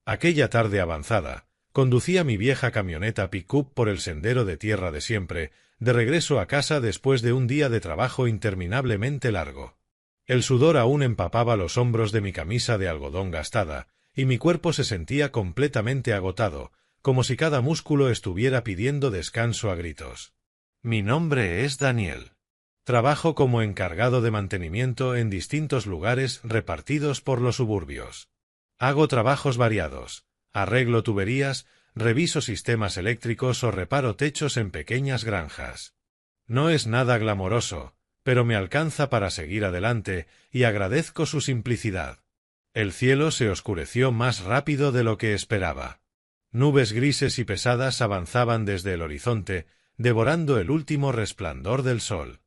Aquella tarde avanzada, conducía mi vieja camioneta pick-up por el sendero de tierra de siempre, de regreso a casa después de un día de trabajo interminablemente largo. El sudor aún empapaba los hombros de mi camisa de algodón gastada, y mi cuerpo se sentía completamente agotado, como si cada músculo estuviera pidiendo descanso a gritos. Mi nombre es Daniel. Trabajo como encargado de mantenimiento en distintos lugares repartidos por los suburbios. Hago trabajos variados, arreglo tuberías, reviso sistemas eléctricos o reparo techos en pequeñas granjas. No es nada glamoroso, pero me alcanza para seguir adelante y agradezco su simplicidad. El cielo se oscureció más rápido de lo que esperaba. Nubes grises y pesadas avanzaban desde el horizonte, devorando el último resplandor del sol.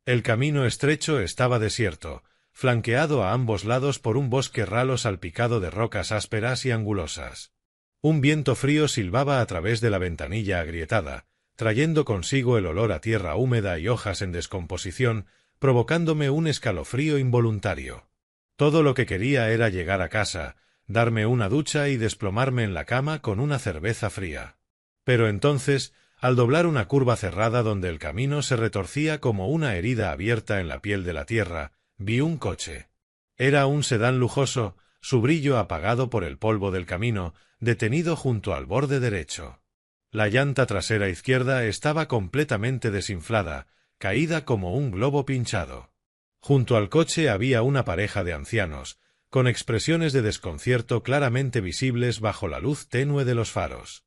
El camino estrecho estaba desierto, flanqueado a ambos lados por un bosque ralo salpicado de rocas ásperas y angulosas. Un viento frío silbaba a través de la ventanilla agrietada, trayendo consigo el olor a tierra húmeda y hojas en descomposición, provocándome un escalofrío involuntario. Todo lo que quería era llegar a casa, darme una ducha y desplomarme en la cama con una cerveza fría. Pero entonces, al doblar una curva cerrada donde el camino se retorcía como una herida abierta en la piel de la tierra, vi un coche. Era un sedán lujoso, su brillo apagado por el polvo del camino, detenido junto al borde derecho. La llanta trasera izquierda estaba completamente desinflada, caída como un globo pinchado. Junto al coche había una pareja de ancianos, con expresiones de desconcierto claramente visibles bajo la luz tenue de los faros.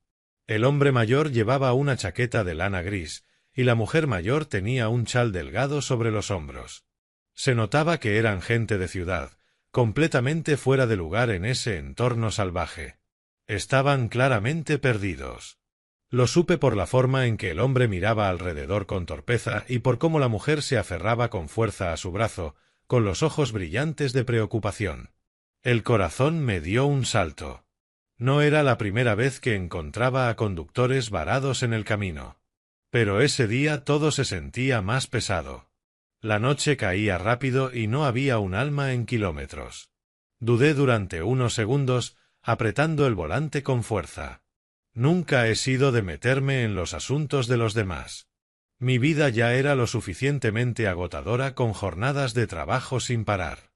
El hombre mayor llevaba una chaqueta de lana gris, y la mujer mayor tenía un chal delgado sobre los hombros. Se notaba que eran gente de ciudad, completamente fuera de lugar en ese entorno salvaje. Estaban claramente perdidos. Lo supe por la forma en que el hombre miraba alrededor con torpeza y por cómo la mujer se aferraba con fuerza a su brazo, con los ojos brillantes de preocupación. El corazón me dio un salto. No era la primera vez que encontraba a conductores varados en el camino. Pero ese día todo se sentía más pesado. La noche caía rápido y no había un alma en kilómetros. Dudé durante unos segundos, apretando el volante con fuerza. Nunca he sido de meterme en los asuntos de los demás. Mi vida ya era lo suficientemente agotadora con jornadas de trabajo sin parar.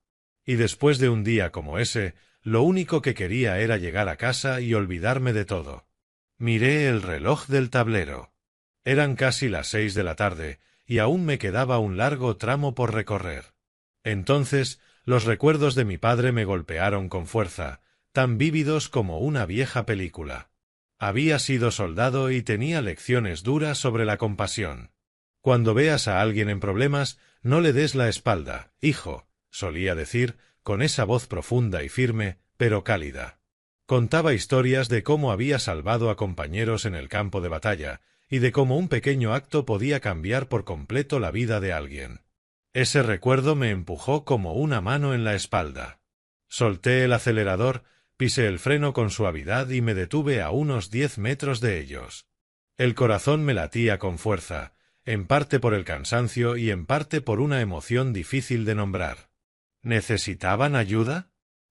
Y después de un día como ese, lo único que quería era llegar a casa y olvidarme de todo. Miré el reloj del tablero. Eran casi las 6 de la tarde, y aún me quedaba un largo tramo por recorrer. Entonces, los recuerdos de mi padre me golpearon con fuerza, tan vívidos como una vieja película. Había sido soldado y tenía lecciones duras sobre la compasión. Cuando veas a alguien en problemas, no le des la espalda, hijo, solía decir, con esa voz profunda y firme, pero cálida. Contaba historias de cómo había salvado a compañeros en el campo de batalla, y de cómo un pequeño acto podía cambiar por completo la vida de alguien. Ese recuerdo me empujó como una mano en la espalda. Solté el acelerador, pisé el freno con suavidad y me detuve a unos 10 metros de ellos. El corazón me latía con fuerza, en parte por el cansancio y en parte por una emoción difícil de nombrar. ¿Necesitaban ayuda?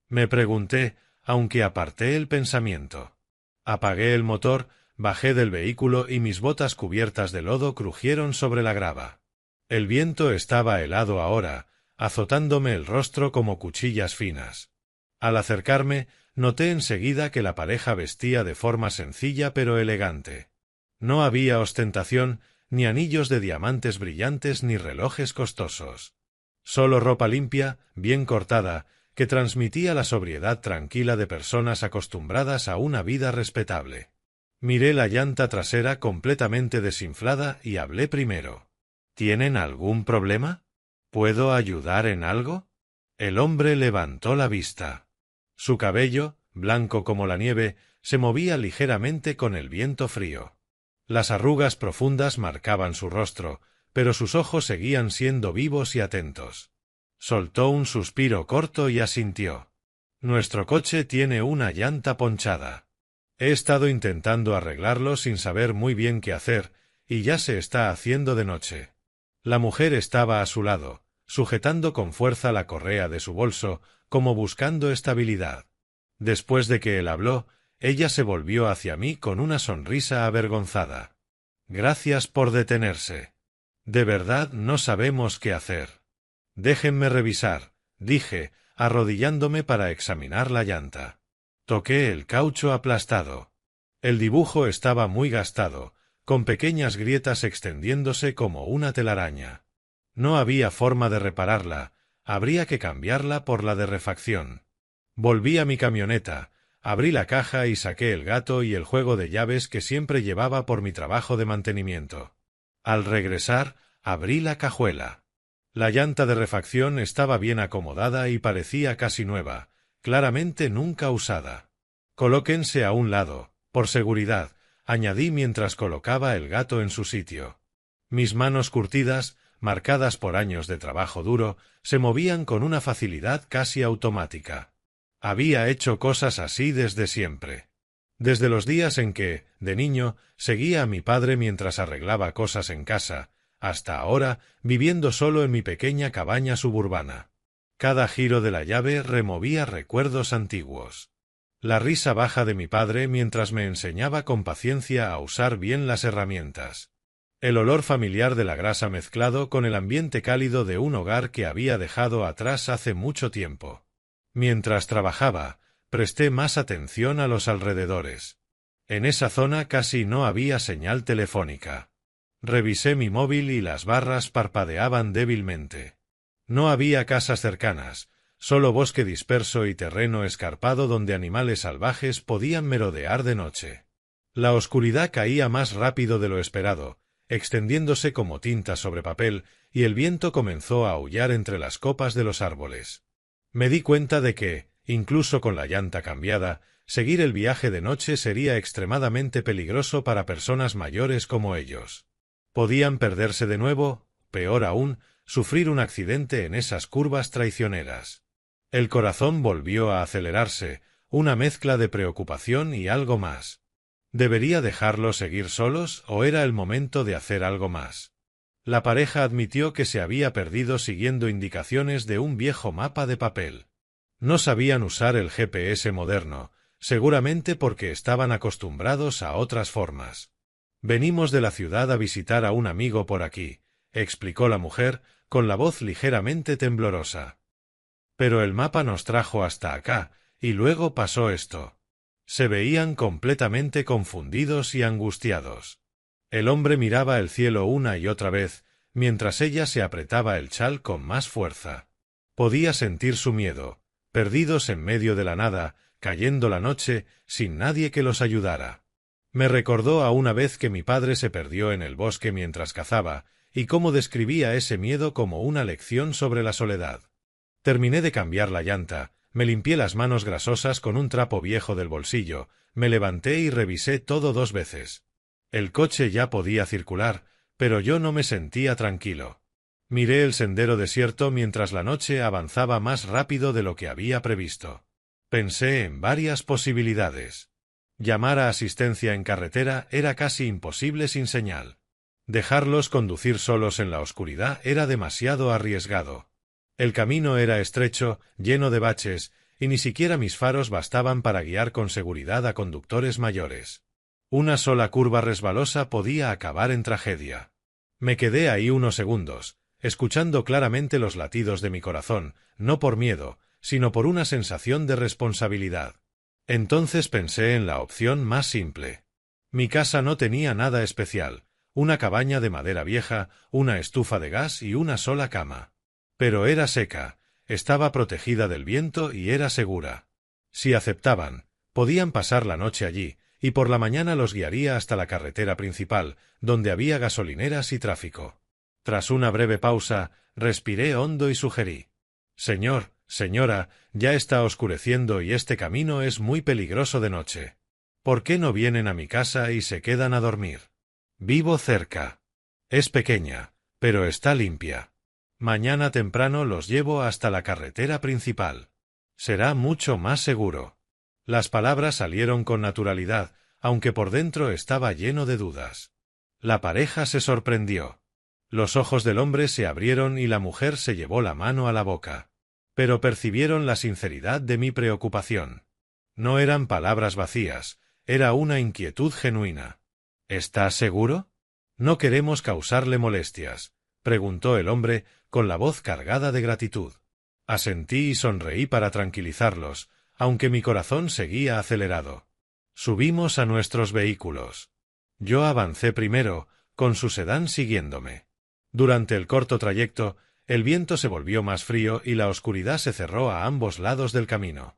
Me pregunté, aunque aparté el pensamiento. Apagué el motor, bajé del vehículo y mis botas cubiertas de lodo crujieron sobre la grava. El viento estaba helado ahora, azotándome el rostro como cuchillas finas. Al acercarme, noté enseguida que la pareja vestía de forma sencilla pero elegante. No había ostentación, ni anillos de diamantes brillantes ni relojes costosos. Solo ropa limpia, bien cortada, que transmitía la sobriedad tranquila de personas acostumbradas a una vida respetable. Miré la llanta trasera completamente desinflada y hablé primero. ¿Tienen algún problema? ¿Puedo ayudar en algo? El hombre levantó la vista. Su cabello, blanco como la nieve, se movía ligeramente con el viento frío. Las arrugas profundas marcaban su rostro, pero sus ojos seguían siendo vivos y atentos. Soltó un suspiro corto y asintió. Nuestro coche tiene una llanta ponchada. He estado intentando arreglarlo sin saber muy bien qué hacer, y ya se está haciendo de noche. La mujer estaba a su lado, sujetando con fuerza la correa de su bolso, como buscando estabilidad. Después de que él habló, ella se volvió hacia mí con una sonrisa avergonzada. Gracias por detenerse. De verdad no sabemos qué hacer. Déjenme revisar, dije, arrodillándome para examinar la llanta. Toqué el caucho aplastado. El dibujo estaba muy gastado, con pequeñas grietas extendiéndose como una telaraña. No había forma de repararla, habría que cambiarla por la de refacción. Volví a mi camioneta, abrí la caja y saqué el gato y el juego de llaves que siempre llevaba por mi trabajo de mantenimiento. Al regresar, abrí la cajuela. La llanta de refacción estaba bien acomodada y parecía casi nueva, claramente nunca usada. Colóquense a un lado, por seguridad, añadí mientras colocaba el gato en su sitio. Mis manos curtidas, marcadas por años de trabajo duro, se movían con una facilidad casi automática. Había hecho cosas así desde siempre. Desde los días en que, de niño, seguía a mi padre mientras arreglaba cosas en casa, hasta ahora, viviendo solo en mi pequeña cabaña suburbana. Cada giro de la llave removía recuerdos antiguos. La risa baja de mi padre mientras me enseñaba con paciencia a usar bien las herramientas. El olor familiar de la grasa mezclado con el ambiente cálido de un hogar que había dejado atrás hace mucho tiempo. Mientras trabajaba, presté más atención a los alrededores. En esa zona casi no había señal telefónica. Revisé mi móvil y las barras parpadeaban débilmente. No había casas cercanas, solo bosque disperso y terreno escarpado donde animales salvajes podían merodear de noche. La oscuridad caía más rápido de lo esperado, extendiéndose como tinta sobre papel, y el viento comenzó a aullar entre las copas de los árboles. Me di cuenta de que, incluso con la llanta cambiada, seguir el viaje de noche sería extremadamente peligroso para personas mayores como ellos. Podían perderse de nuevo, peor aún, sufrir un accidente en esas curvas traicioneras. El corazón volvió a acelerarse, una mezcla de preocupación y algo más. ¿Debería dejarlos seguir solos o era el momento de hacer algo más? La pareja admitió que se había perdido siguiendo indicaciones de un viejo mapa de papel. No sabían usar el GPS moderno, seguramente porque estaban acostumbrados a otras formas. Venimos de la ciudad a visitar a un amigo por aquí, explicó la mujer, con la voz ligeramente temblorosa. Pero el mapa nos trajo hasta acá, y luego pasó esto. Se veían completamente confundidos y angustiados. El hombre miraba el cielo una y otra vez, mientras ella se apretaba el chal con más fuerza. Podía sentir su miedo, perdidos en medio de la nada, cayendo la noche, sin nadie que los ayudara. Me recordó a una vez que mi padre se perdió en el bosque mientras cazaba, y cómo describía ese miedo como una lección sobre la soledad. Terminé de cambiar la llanta, me limpié las manos grasosas con un trapo viejo del bolsillo, me levanté y revisé todo 2 veces. El coche ya podía circular, pero yo no me sentía tranquilo. Miré el sendero desierto mientras la noche avanzaba más rápido de lo que había previsto. Pensé en varias posibilidades. Llamar a asistencia en carretera era casi imposible sin señal. Dejarlos conducir solos en la oscuridad era demasiado arriesgado. El camino era estrecho, lleno de baches, y ni siquiera mis faros bastaban para guiar con seguridad a conductores mayores. Una sola curva resbalosa podía acabar en tragedia. Me quedé ahí unos segundos, escuchando claramente los latidos de mi corazón, no por miedo, sino por una sensación de responsabilidad. Entonces pensé en la opción más simple. Mi casa no tenía nada especial, una cabaña de madera vieja, una estufa de gas y una sola cama. Pero era seca, estaba protegida del viento y era segura. Si aceptaban, podían pasar la noche allí, y por la mañana los guiaría hasta la carretera principal, donde había gasolineras y tráfico. Tras una breve pausa, respiré hondo y sugerí: «Señor, señora, ya está oscureciendo y este camino es muy peligroso de noche. ¿Por qué no vienen a mi casa y se quedan a dormir? Vivo cerca. Es pequeña, pero está limpia. Mañana temprano los llevo hasta la carretera principal. Será mucho más seguro». Las palabras salieron con naturalidad, aunque por dentro estaba lleno de dudas. La pareja se sorprendió. Los ojos del hombre se abrieron y la mujer se llevó la mano a la boca. Pero percibieron la sinceridad de mi preocupación. No eran palabras vacías, era una inquietud genuina. —¿Estás seguro? —No queremos causarle molestias —preguntó el hombre con la voz cargada de gratitud. Asentí y sonreí para tranquilizarlos, aunque mi corazón seguía acelerado. Subimos a nuestros vehículos. Yo avancé primero, con su sedán siguiéndome. Durante el corto trayecto, el viento se volvió más frío y la oscuridad se cerró a ambos lados del camino.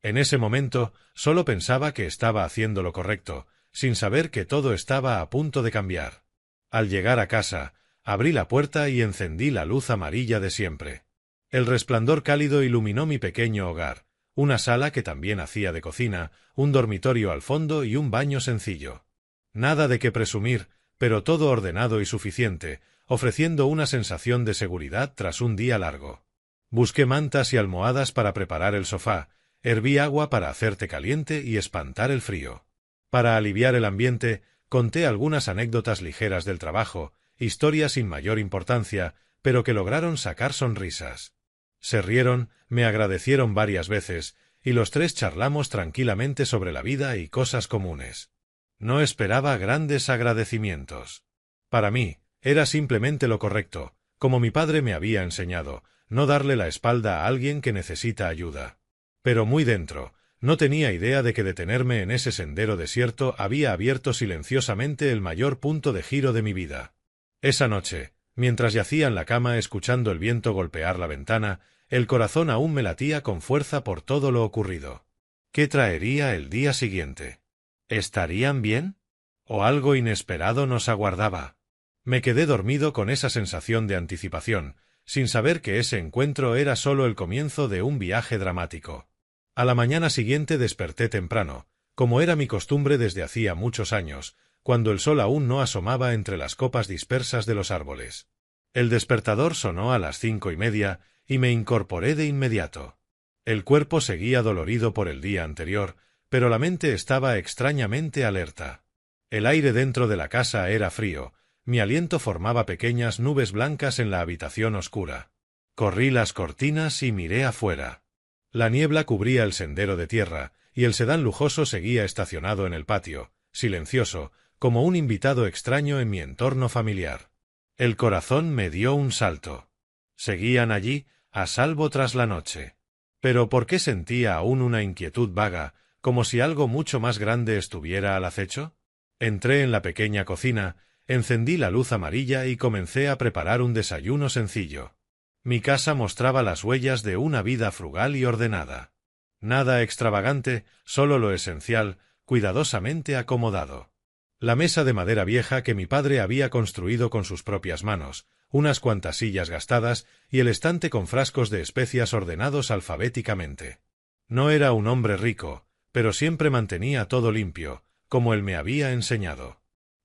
En ese momento, solo pensaba que estaba haciendo lo correcto, sin saber que todo estaba a punto de cambiar. Al llegar a casa, abrí la puerta y encendí la luz amarilla de siempre. El resplandor cálido iluminó mi pequeño hogar, una sala que también hacía de cocina, un dormitorio al fondo y un baño sencillo. Nada de qué presumir, pero todo ordenado y suficiente, ofreciendo una sensación de seguridad tras un día largo. Busqué mantas y almohadas para preparar el sofá, herví agua para hacer té caliente y espantar el frío. Para aliviar el ambiente, conté algunas anécdotas ligeras del trabajo, historias sin mayor importancia, pero que lograron sacar sonrisas. Se rieron, me agradecieron varias veces, y los tres charlamos tranquilamente sobre la vida y cosas comunes. No esperaba grandes agradecimientos. Para mí, era simplemente lo correcto, como mi padre me había enseñado, no darle la espalda a alguien que necesita ayuda. Pero muy dentro, no tenía idea de que detenerme en ese sendero desierto había abierto silenciosamente el mayor punto de giro de mi vida. Esa noche, mientras yacía en la cama escuchando el viento golpear la ventana, el corazón aún me latía con fuerza por todo lo ocurrido. ¿Qué traería el día siguiente? ¿Estarían bien? ¿O algo inesperado nos aguardaba? Me quedé dormido con esa sensación de anticipación, sin saber que ese encuentro era solo el comienzo de un viaje dramático. A la mañana siguiente desperté temprano, como era mi costumbre desde hacía muchos años, cuando el sol aún no asomaba entre las copas dispersas de los árboles. El despertador sonó a las 5:30 y me incorporé de inmediato. El cuerpo seguía dolorido por el día anterior, pero la mente estaba extrañamente alerta. El aire dentro de la casa era frío, mi aliento formaba pequeñas nubes blancas en la habitación oscura. Corrí las cortinas y miré afuera. La niebla cubría el sendero de tierra, y el sedán lujoso seguía estacionado en el patio, silencioso, como un invitado extraño en mi entorno familiar. El corazón me dio un salto. Seguían allí, a salvo tras la noche. Pero ¿por qué sentía aún una inquietud vaga, como si algo mucho más grande estuviera al acecho? Entré en la pequeña cocina, encendí la luz amarilla y comencé a preparar un desayuno sencillo. Mi casa mostraba las huellas de una vida frugal y ordenada. Nada extravagante, solo lo esencial, cuidadosamente acomodado. La mesa de madera vieja que mi padre había construido con sus propias manos, unas cuantas sillas gastadas y el estante con frascos de especias ordenados alfabéticamente. No era un hombre rico, pero siempre mantenía todo limpio, como él me había enseñado.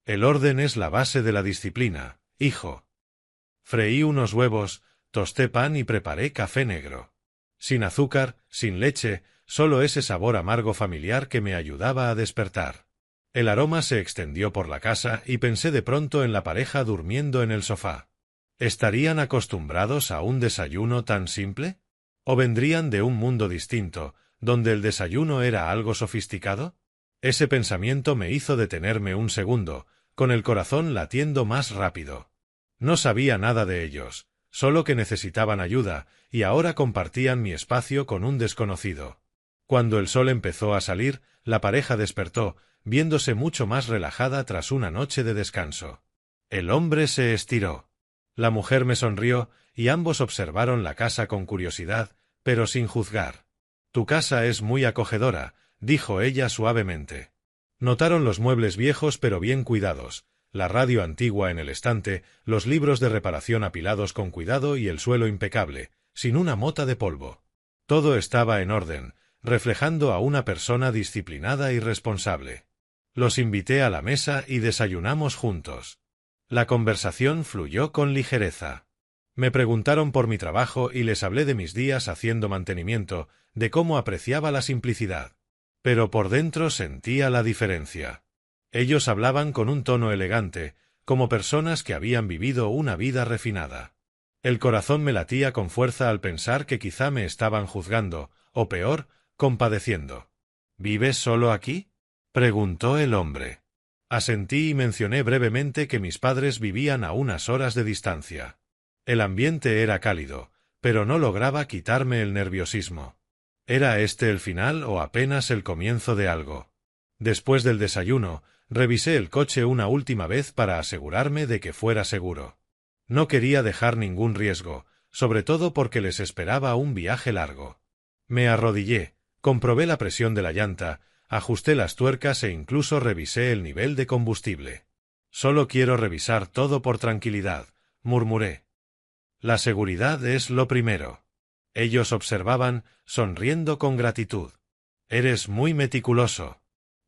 El orden es la base de la disciplina, hijo. Freí unos huevos, tosté pan y preparé café negro. Sin azúcar, sin leche, solo ese sabor amargo familiar que me ayudaba a despertar. El aroma se extendió por la casa y pensé de pronto en la pareja durmiendo en el sofá. ¿Estarían acostumbrados a un desayuno tan simple? ¿O vendrían de un mundo distinto, donde el desayuno era algo sofisticado? Ese pensamiento me hizo detenerme un segundo, con el corazón latiendo más rápido. No sabía nada de ellos, solo que necesitaban ayuda, y ahora compartían mi espacio con un desconocido. Cuando el sol empezó a salir, la pareja despertó, viéndose mucho más relajada tras una noche de descanso. El hombre se estiró. La mujer me sonrió, y ambos observaron la casa con curiosidad, pero sin juzgar. «Tu casa es muy acogedora», dijo ella suavemente. Notaron los muebles viejos pero bien cuidados, la radio antigua en el estante, los libros de reparación apilados con cuidado y el suelo impecable, sin una mota de polvo. Todo estaba en orden, reflejando a una persona disciplinada y responsable. Los invité a la mesa y desayunamos juntos. La conversación fluyó con ligereza. Me preguntaron por mi trabajo y les hablé de mis días haciendo mantenimiento, de cómo apreciaba la simplicidad. Pero por dentro sentía la diferencia. Ellos hablaban con un tono elegante, como personas que habían vivido una vida refinada. El corazón me latía con fuerza al pensar que quizá me estaban juzgando, o peor, compadeciendo. ¿Vives solo aquí?, preguntó el hombre. Asentí y mencioné brevemente que mis padres vivían a unas horas de distancia. El ambiente era cálido, pero no lograba quitarme el nerviosismo. ¿Era este el final o apenas el comienzo de algo? Después del desayuno, revisé el coche una última vez para asegurarme de que fuera seguro. No quería dejar ningún riesgo, sobre todo porque les esperaba un viaje largo. Me arrodillé, comprobé la presión de la llanta, ajusté las tuercas e incluso revisé el nivel de combustible. Solo quiero revisar todo por tranquilidad, murmuré. La seguridad es lo primero. Ellos observaban, sonriendo con gratitud. Eres muy meticuloso.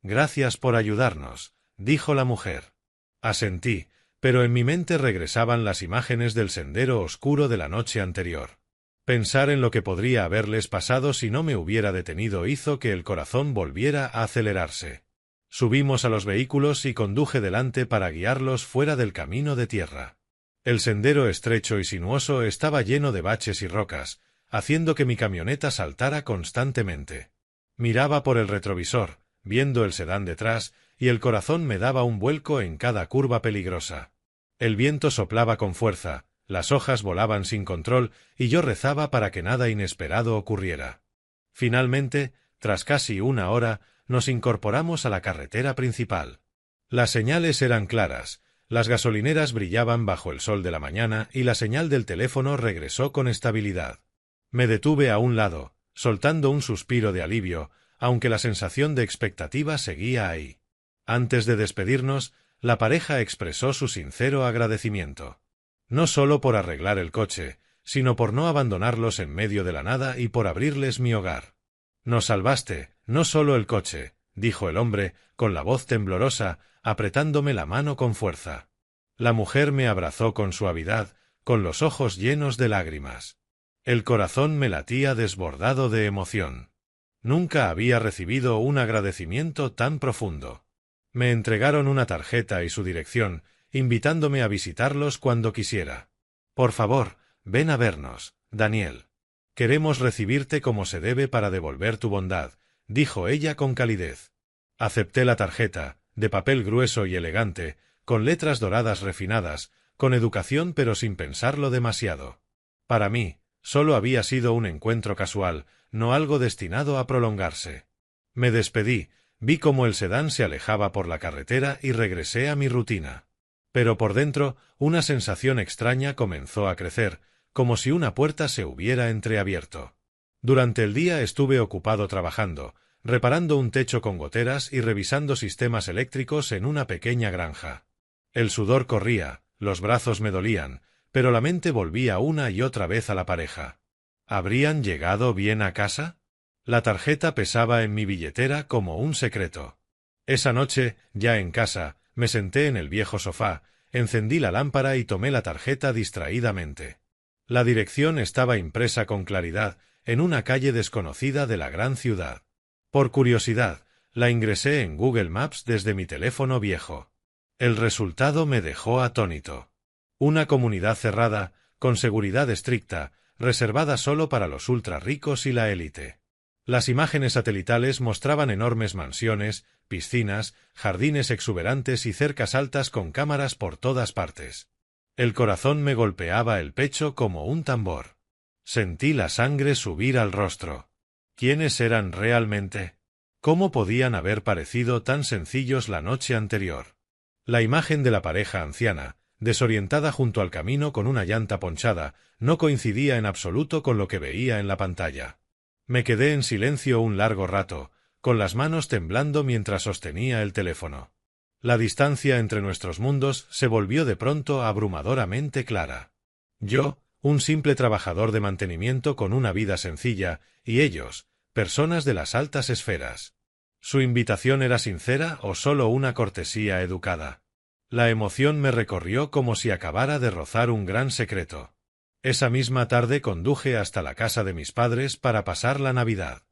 Gracias por ayudarnos, dijo la mujer. Asentí, pero en mi mente regresaban las imágenes del sendero oscuro de la noche anterior. Pensar en lo que podría haberles pasado si no me hubiera detenido hizo que el corazón volviera a acelerarse. Subimos a los vehículos y conduje delante para guiarlos fuera del camino de tierra. El sendero estrecho y sinuoso estaba lleno de baches y rocas, haciendo que mi camioneta saltara constantemente. Miraba por el retrovisor, viendo el sedán detrás, y el corazón me daba un vuelco en cada curva peligrosa. El viento soplaba con fuerza, las hojas volaban sin control, y yo rezaba para que nada inesperado ocurriera. Finalmente, tras casi una hora, nos incorporamos a la carretera principal. Las señales eran claras, las gasolineras brillaban bajo el sol de la mañana y la señal del teléfono regresó con estabilidad. Me detuve a un lado, soltando un suspiro de alivio, aunque la sensación de expectativa seguía ahí. Antes de despedirnos, la pareja expresó su sincero agradecimiento. No solo por arreglar el coche, sino por no abandonarlos en medio de la nada y por abrirles mi hogar. Nos salvaste, no solo el coche, dijo el hombre, con la voz temblorosa, apretándome la mano con fuerza. La mujer me abrazó con suavidad, con los ojos llenos de lágrimas. El corazón me latía desbordado de emoción. Nunca había recibido un agradecimiento tan profundo. Me entregaron una tarjeta y su dirección, invitándome a visitarlos cuando quisiera. Por favor, ven a vernos, Daniel. Queremos recibirte como se debe para devolver tu bondad, dijo ella con calidez. Acepté la tarjeta, de papel grueso y elegante, con letras doradas refinadas, con educación pero sin pensarlo demasiado. Para mí, solo había sido un encuentro casual, no algo destinado a prolongarse. Me despedí, vi cómo el sedán se alejaba por la carretera y regresé a mi rutina. Pero por dentro, una sensación extraña comenzó a crecer, como si una puerta se hubiera entreabierto. Durante el día estuve ocupado trabajando, reparando un techo con goteras y revisando sistemas eléctricos en una pequeña granja. El sudor corría, los brazos me dolían, pero la mente volvía una y otra vez a la pareja. ¿Habrían llegado bien a casa? La tarjeta pesaba en mi billetera como un secreto. Esa noche, ya en casa, me senté en el viejo sofá, encendí la lámpara y tomé la tarjeta distraídamente. La dirección estaba impresa con claridad, en una calle desconocida de la gran ciudad. Por curiosidad, la ingresé en Google Maps desde mi teléfono viejo. El resultado me dejó atónito. Una comunidad cerrada, con seguridad estricta, reservada solo para los ultra ricos y la élite. Las imágenes satelitales mostraban enormes mansiones, piscinas, jardines exuberantes y cercas altas con cámaras por todas partes. El corazón me golpeaba el pecho como un tambor. Sentí la sangre subir al rostro. ¿Quiénes eran realmente? ¿Cómo podían haber parecido tan sencillos la noche anterior? La imagen de la pareja anciana, desorientada junto al camino con una llanta ponchada, no coincidía en absoluto con lo que veía en la pantalla. Me quedé en silencio un largo rato, con las manos temblando mientras sostenía el teléfono. La distancia entre nuestros mundos se volvió de pronto abrumadoramente clara. Yo, un simple trabajador de mantenimiento con una vida sencilla, y ellos, personas de las altas esferas. ¿Su invitación era sincera o solo una cortesía educada? La emoción me recorrió como si acabara de rozar un gran secreto. Esa misma tarde conduje hasta la casa de mis padres para pasar la Navidad.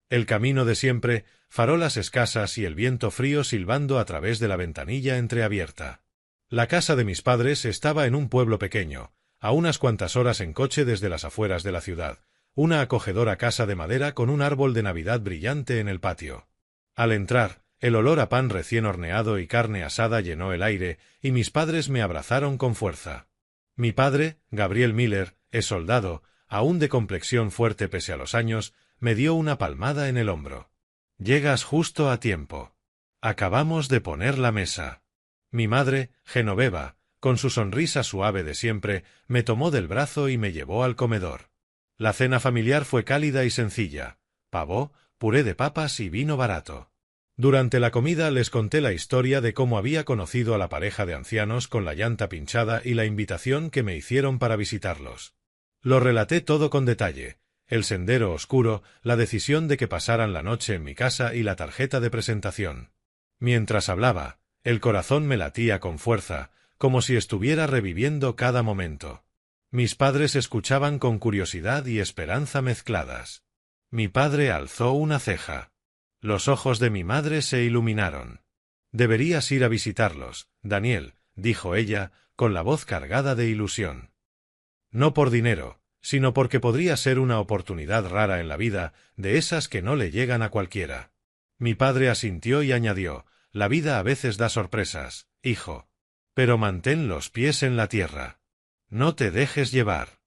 El camino de siempre, farolas escasas y el viento frío silbando a través de la ventanilla entreabierta. La casa de mis padres estaba en un pueblo pequeño, a unas cuantas horas en coche desde las afueras de la ciudad, una acogedora casa de madera con un árbol de Navidad brillante en el patio. Al entrar, el olor a pan recién horneado y carne asada llenó el aire, y mis padres me abrazaron con fuerza. Mi padre, Gabriel Miller, es soldado, aún de complexión fuerte pese a los años, me dio una palmada en el hombro. «Llegas justo a tiempo. Acabamos de poner la mesa». Mi madre, Genoveva, con su sonrisa suave de siempre, me tomó del brazo y me llevó al comedor. La cena familiar fue cálida y sencilla: pavó, puré de papas y vino barato. Durante la comida les conté la historia de cómo había conocido a la pareja de ancianos con la llanta pinchada y la invitación que me hicieron para visitarlos. Lo relaté todo con detalle: el sendero oscuro, la decisión de que pasaran la noche en mi casa y la tarjeta de presentación. Mientras hablaba, el corazón me latía con fuerza, como si estuviera reviviendo cada momento. Mis padres escuchaban con curiosidad y esperanza mezcladas. Mi padre alzó una ceja. Los ojos de mi madre se iluminaron. «Deberías ir a visitarlos, Daniel», dijo ella, con la voz cargada de ilusión. No por dinero, sino porque podría ser una oportunidad rara en la vida, de esas que no le llegan a cualquiera. Mi padre asintió y añadió: «La vida a veces da sorpresas, hijo. Pero mantén los pies en la tierra. No te dejes llevar».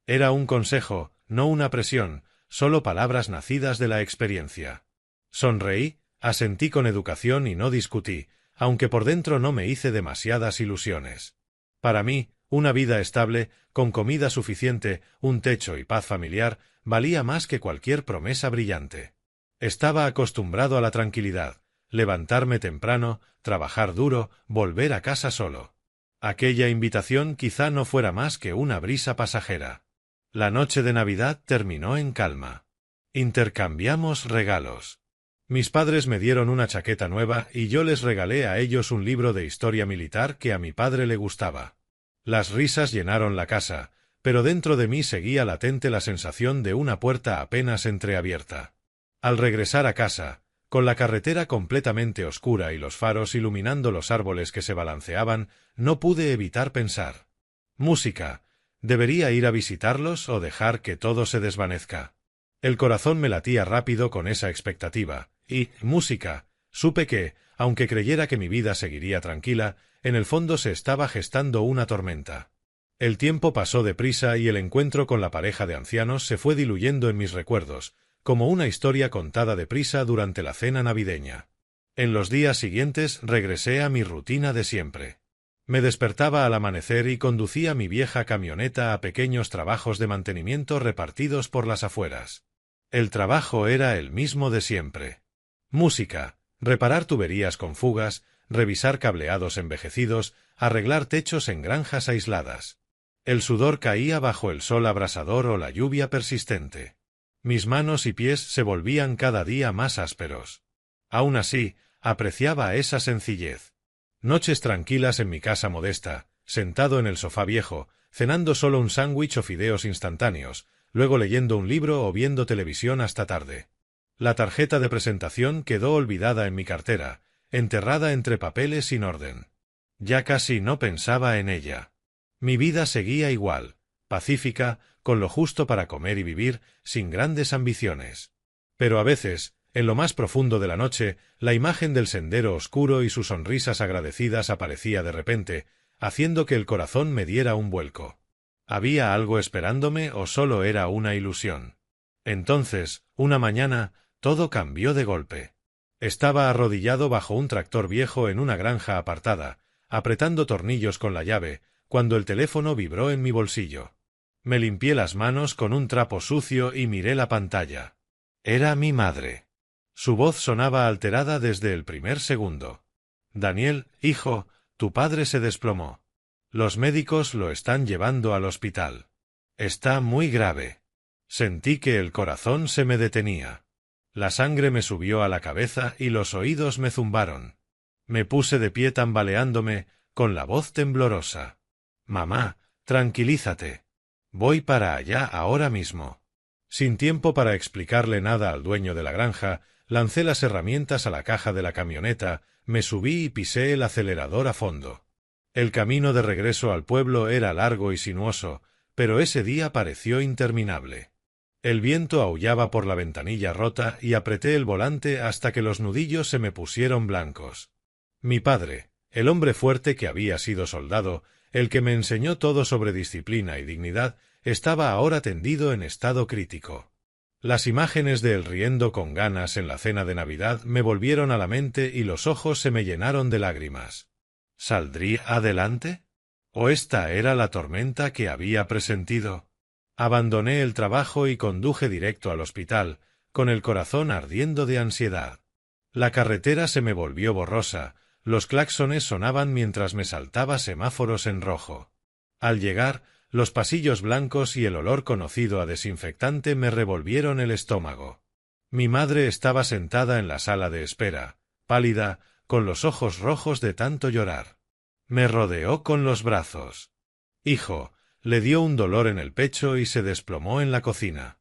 Era un consejo, no una presión, solo palabras nacidas de la experiencia. Sonreí, asentí con educación y no discutí, aunque por dentro no me hice demasiadas ilusiones. Para mí, una vida estable, con comida suficiente, un techo y paz familiar, valía más que cualquier promesa brillante. Estaba acostumbrado a la tranquilidad: levantarme temprano, trabajar duro, volver a casa solo. Aquella invitación quizá no fuera más que una brisa pasajera. La noche de Navidad terminó en calma. Intercambiamos regalos. Mis padres me dieron una chaqueta nueva y yo les regalé a ellos un libro de historia militar que a mi padre le gustaba. Las risas llenaron la casa, pero dentro de mí seguía latente la sensación de una puerta apenas entreabierta. Al regresar a casa, con la carretera completamente oscura y los faros iluminando los árboles que se balanceaban, no pude evitar pensar: música. ¿Debería ir a visitarlos o dejar que todo se desvanezca? El corazón me latía rápido con esa expectativa, y, música, supe que, aunque creyera que mi vida seguiría tranquila, en el fondo se estaba gestando una tormenta. El tiempo pasó deprisa y el encuentro con la pareja de ancianos se fue diluyendo en mis recuerdos, como una historia contada deprisa durante la cena navideña. En los días siguientes regresé a mi rutina de siempre. Me despertaba al amanecer y conducía mi vieja camioneta a pequeños trabajos de mantenimiento repartidos por las afueras. El trabajo era el mismo de siempre. Música, reparar tuberías con fugas, revisar cableados envejecidos, arreglar techos en granjas aisladas. El sudor caía bajo el sol abrasador o la lluvia persistente. Mis manos y pies se volvían cada día más ásperos. Aún así, apreciaba esa sencillez. Noches tranquilas en mi casa modesta, sentado en el sofá viejo, cenando solo un sándwich o fideos instantáneos, luego leyendo un libro o viendo televisión hasta tarde. La tarjeta de presentación quedó olvidada en mi cartera, enterrada entre papeles sin orden. Ya casi no pensaba en ella. Mi vida seguía igual, pacífica, con lo justo para comer y vivir, sin grandes ambiciones. Pero a veces, en lo más profundo de la noche, la imagen del sendero oscuro y sus sonrisas agradecidas aparecía de repente, haciendo que el corazón me diera un vuelco. ¿Había algo esperándome o solo era una ilusión? Entonces, una mañana, todo cambió de golpe. Estaba arrodillado bajo un tractor viejo en una granja apartada, apretando tornillos con la llave, cuando el teléfono vibró en mi bolsillo. Me limpié las manos con un trapo sucio y miré la pantalla. Era mi madre. Su voz sonaba alterada desde el primer segundo. «Daniel, hijo, tu padre se desplomó. Los médicos lo están llevando al hospital. Está muy grave». Sentí que el corazón se me detenía. La sangre me subió a la cabeza y los oídos me zumbaron. Me puse de pie tambaleándome, con la voz temblorosa. «Mamá, tranquilízate. Voy para allá ahora mismo». Sin tiempo para explicarle nada al dueño de la granja, lancé las herramientas a la caja de la camioneta, me subí y pisé el acelerador a fondo. El camino de regreso al pueblo era largo y sinuoso, pero ese día pareció interminable. El viento aullaba por la ventanilla rota y apreté el volante hasta que los nudillos se me pusieron blancos. Mi padre, el hombre fuerte que había sido soldado, el que me enseñó todo sobre disciplina y dignidad, estaba ahora tendido en estado crítico. Las imágenes de él riendo con ganas en la cena de Navidad me volvieron a la mente y los ojos se me llenaron de lágrimas. ¿Saldría adelante? ¿O esta era la tormenta que había presentido? Abandoné el trabajo y conduje directo al hospital, con el corazón ardiendo de ansiedad. La carretera se me volvió borrosa, los claxones sonaban mientras me saltaba semáforos en rojo. Al llegar, los pasillos blancos y el olor conocido a desinfectante me revolvieron el estómago. Mi madre estaba sentada en la sala de espera, pálida, con los ojos rojos de tanto llorar. Me rodeó con los brazos. «Hijo», le dio un dolor en el pecho y se desplomó en la cocina.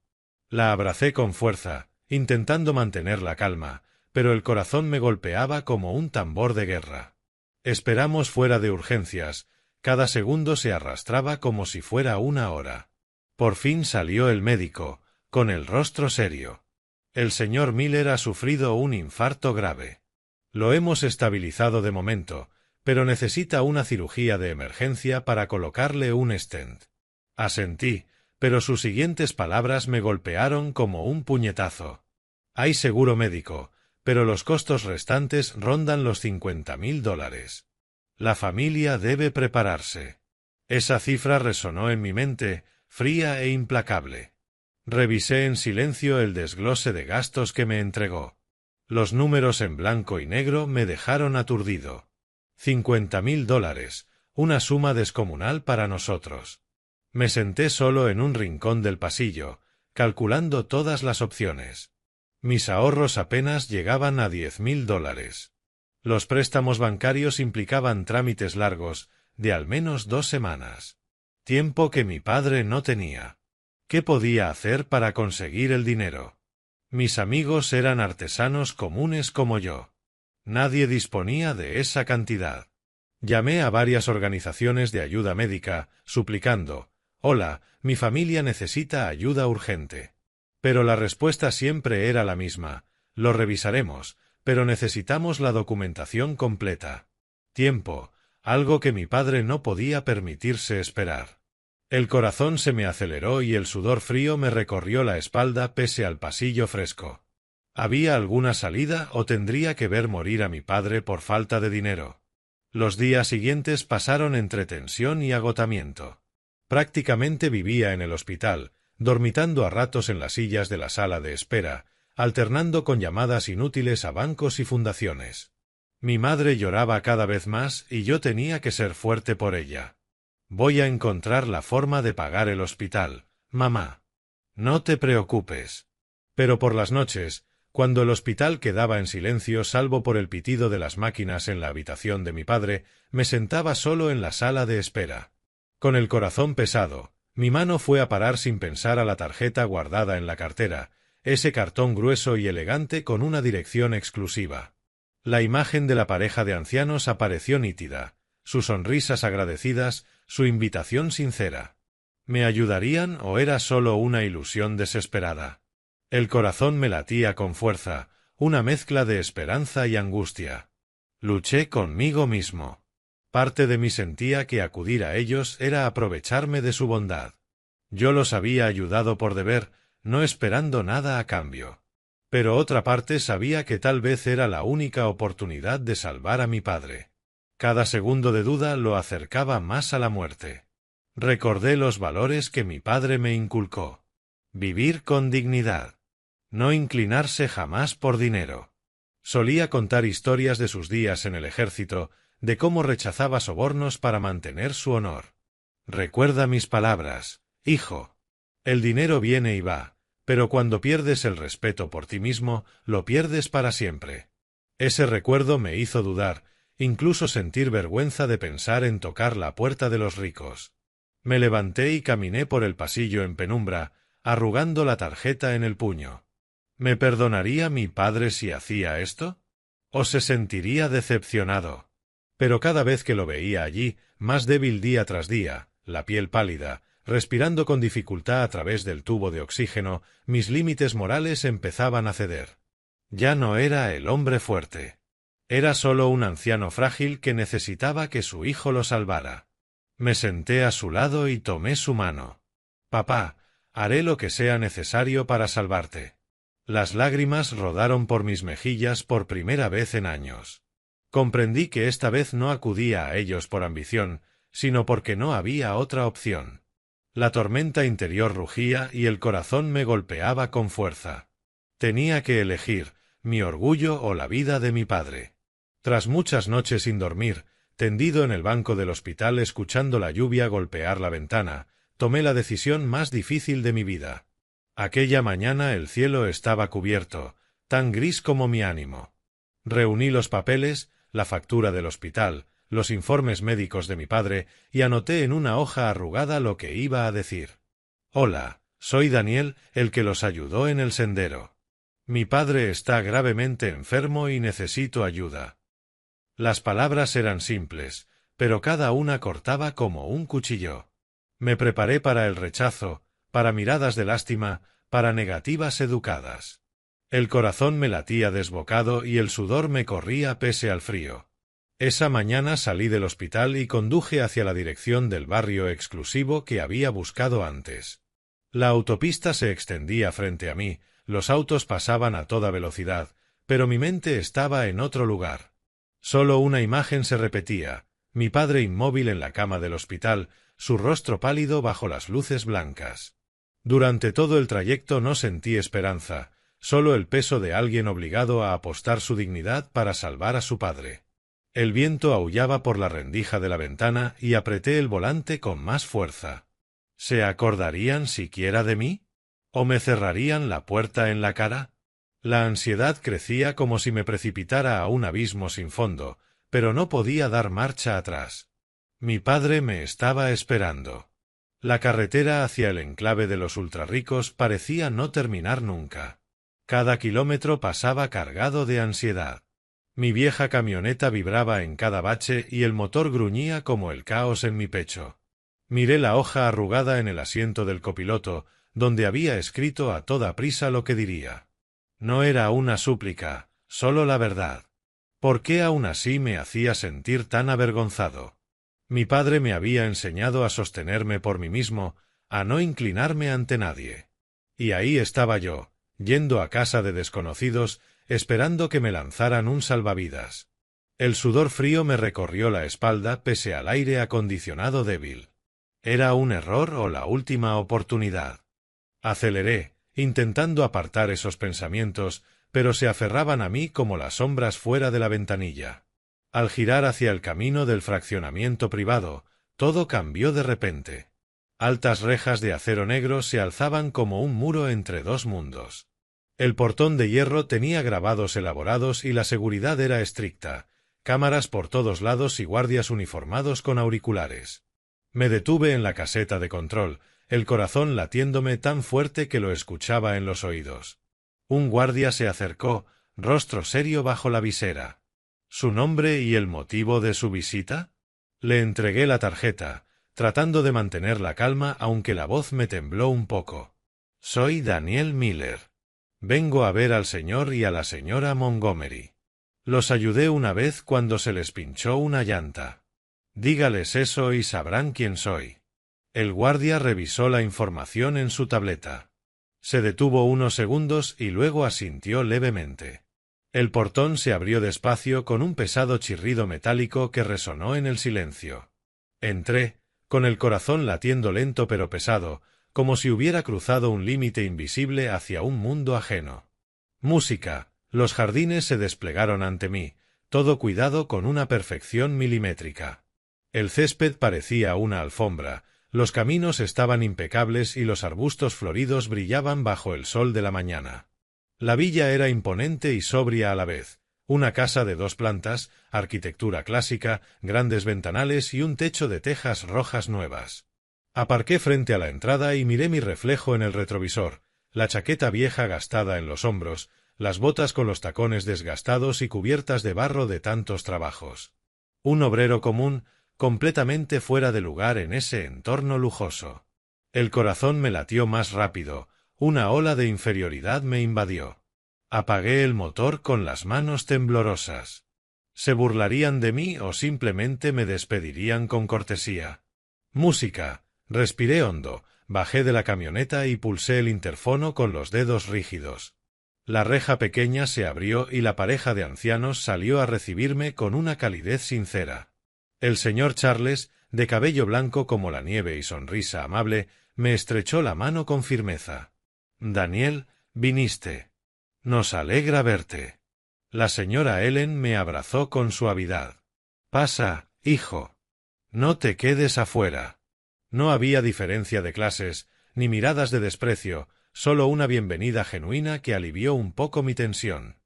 La abracé con fuerza, intentando mantener la calma, pero el corazón me golpeaba como un tambor de guerra. Esperamos fuera de urgencias, cada segundo se arrastraba como si fuera una hora. Por fin salió el médico, con el rostro serio. «El señor Miller ha sufrido un infarto grave. Lo hemos estabilizado de momento, pero necesita una cirugía de emergencia para colocarle un stent». Asentí, pero sus siguientes palabras me golpearon como un puñetazo. «Hay seguro médico, pero los costos restantes rondan los $50.000. La familia debe prepararse». Esa cifra resonó en mi mente, fría e implacable. Revisé en silencio el desglose de gastos que me entregó. Los números en blanco y negro me dejaron aturdido. $50.000, una suma descomunal para nosotros. Me senté solo en un rincón del pasillo, calculando todas las opciones. Mis ahorros apenas llegaban a $10.000. Los préstamos bancarios implicaban trámites largos, de al menos 2 semanas. Tiempo que mi padre no tenía. ¿Qué podía hacer para conseguir el dinero? Mis amigos eran artesanos comunes como yo. Nadie disponía de esa cantidad. Llamé a varias organizaciones de ayuda médica, suplicando: «Hola, mi familia necesita ayuda urgente». Pero la respuesta siempre era la misma: «Lo revisaremos, pero necesitamos la documentación completa». Tiempo, algo que mi padre no podía permitirse esperar. El corazón se me aceleró y el sudor frío me recorrió la espalda pese al pasillo fresco. ¿Había alguna salida o tendría que ver morir a mi padre por falta de dinero? Los días siguientes pasaron entre tensión y agotamiento. Prácticamente vivía en el hospital, dormitando a ratos en las sillas de la sala de espera, alternando con llamadas inútiles a bancos y fundaciones. Mi madre lloraba cada vez más y yo tenía que ser fuerte por ella. «Voy a encontrar la forma de pagar el hospital, mamá. No te preocupes». Pero por las noches, cuando el hospital quedaba en silencio salvo por el pitido de las máquinas en la habitación de mi padre, me sentaba solo en la sala de espera. Con el corazón pesado, mi mano fue a parar sin pensar a la tarjeta guardada en la cartera, ese cartón grueso y elegante con una dirección exclusiva. La imagen de la pareja de ancianos apareció nítida, sus sonrisas agradecidas, su invitación sincera. ¿Me ayudarían o era solo una ilusión desesperada? El corazón me latía con fuerza, una mezcla de esperanza y angustia. Luché conmigo mismo. Parte de mí sentía que acudir a ellos era aprovecharme de su bondad. Yo los había ayudado por deber, no esperando nada a cambio. Pero otra parte sabía que tal vez era la única oportunidad de salvar a mi padre. Cada segundo de duda lo acercaba más a la muerte. Recordé los valores que mi padre me inculcó. Vivir con dignidad. No inclinarse jamás por dinero. Solía contar historias de sus días en el ejército, de cómo rechazaba sobornos para mantener su honor. Recuerda mis palabras, hijo. El dinero viene y va, pero cuando pierdes el respeto por ti mismo, lo pierdes para siempre. Ese recuerdo me hizo dudar, incluso sentir vergüenza de pensar en tocar la puerta de los ricos. Me levanté y caminé por el pasillo en penumbra, arrugando la tarjeta en el puño. ¿Me perdonaría mi padre si hacía esto? ¿O se sentiría decepcionado? Pero cada vez que lo veía allí, más débil día tras día, la piel pálida, respirando con dificultad a través del tubo de oxígeno, mis límites morales empezaban a ceder. Ya no era el hombre fuerte. Era solo un anciano frágil que necesitaba que su hijo lo salvara. Me senté a su lado y tomé su mano. «Papá, haré lo que sea necesario para salvarte». Las lágrimas rodaron por mis mejillas por primera vez en años. Comprendí que esta vez no acudía a ellos por ambición, sino porque no había otra opción. La tormenta interior rugía y el corazón me golpeaba con fuerza. Tenía que elegir mi orgullo o la vida de mi padre. Tras muchas noches sin dormir, tendido en el banco del hospital escuchando la lluvia golpear la ventana, tomé la decisión más difícil de mi vida. Aquella mañana el cielo estaba cubierto, tan gris como mi ánimo. Reuní los papeles, la factura del hospital, los informes médicos de mi padre, y anoté en una hoja arrugada lo que iba a decir. «Hola, soy Daniel, el que los ayudó en el sendero. Mi padre está gravemente enfermo y necesito ayuda». Las palabras eran simples, pero cada una cortaba como un cuchillo. Me preparé para el rechazo, para miradas de lástima, para negativas educadas. El corazón me latía desbocado y el sudor me corría pese al frío. Esa mañana salí del hospital y conduje hacia la dirección del barrio exclusivo que había buscado antes. La autopista se extendía frente a mí, los autos pasaban a toda velocidad, pero mi mente estaba en otro lugar. Solo una imagen se repetía, mi padre inmóvil en la cama del hospital, su rostro pálido bajo las luces blancas. Durante todo el trayecto no sentí esperanza, solo el peso de alguien obligado a apostar su dignidad para salvar a su padre. El viento aullaba por la rendija de la ventana y apreté el volante con más fuerza. ¿Se acordarían siquiera de mí? ¿O me cerrarían la puerta en la cara? La ansiedad crecía como si me precipitara a un abismo sin fondo, pero no podía dar marcha atrás. Mi padre me estaba esperando. La carretera hacia el enclave de los ultrarricos parecía no terminar nunca. Cada kilómetro pasaba cargado de ansiedad. Mi vieja camioneta vibraba en cada bache y el motor gruñía como el caos en mi pecho. Miré la hoja arrugada en el asiento del copiloto, donde había escrito a toda prisa lo que diría. No era una súplica, solo la verdad. ¿Por qué aún así me hacía sentir tan avergonzado? Mi padre me había enseñado a sostenerme por mí mismo, a no inclinarme ante nadie. Y ahí estaba yo, yendo a casa de desconocidos, esperando que me lanzaran un salvavidas. El sudor frío me recorrió la espalda pese al aire acondicionado débil. ¿Era un error o la última oportunidad? Aceleré, intentando apartar esos pensamientos, pero se aferraban a mí como las sombras fuera de la ventanilla. Al girar hacia el camino del fraccionamiento privado, todo cambió de repente. Altas rejas de acero negro se alzaban como un muro entre dos mundos. El portón de hierro tenía grabados elaborados y la seguridad era estricta, cámaras por todos lados y guardias uniformados con auriculares. Me detuve en la caseta de control, el corazón latiéndome tan fuerte que lo escuchaba en los oídos. Un guardia se acercó, rostro serio bajo la visera. ¿Su nombre y el motivo de su visita? Le entregué la tarjeta, tratando de mantener la calma aunque la voz me tembló un poco. Soy Daniel Miller. Vengo a ver al señor y a la señora Montgomery. Los ayudé una vez cuando se les pinchó una llanta. Dígales eso y sabrán quién soy. El guardia revisó la información en su tableta. Se detuvo unos segundos y luego asintió levemente. El portón se abrió despacio con un pesado chirrido metálico que resonó en el silencio. Entré, con el corazón latiendo lento pero pesado, como si hubiera cruzado un límite invisible hacia un mundo ajeno. Música. Los jardines se desplegaron ante mí, todo cuidado con una perfección milimétrica. El césped parecía una alfombra, los caminos estaban impecables y los arbustos floridos brillaban bajo el sol de la mañana. La villa era imponente y sobria a la vez, una casa de 2 plantas, arquitectura clásica, grandes ventanales y un techo de tejas rojas nuevas. Aparqué frente a la entrada y miré mi reflejo en el retrovisor, la chaqueta vieja gastada en los hombros, las botas con los tacones desgastados y cubiertas de barro de tantos trabajos. Un obrero común, completamente fuera de lugar en ese entorno lujoso. El corazón me latió más rápido, una ola de inferioridad me invadió. Apagué el motor con las manos temblorosas. ¿Se burlarían de mí o simplemente me despedirían con cortesía? Música. Respiré hondo, bajé de la camioneta y pulsé el interfono con los dedos rígidos. La reja pequeña se abrió y la pareja de ancianos salió a recibirme con una calidez sincera. El señor Charles, de cabello blanco como la nieve y sonrisa amable, me estrechó la mano con firmeza. Daniel, viniste. Nos alegra verte. La señora Ellen me abrazó con suavidad. Pasa, hijo. No te quedes afuera. No había diferencia de clases, ni miradas de desprecio, solo una bienvenida genuina que alivió un poco mi tensión.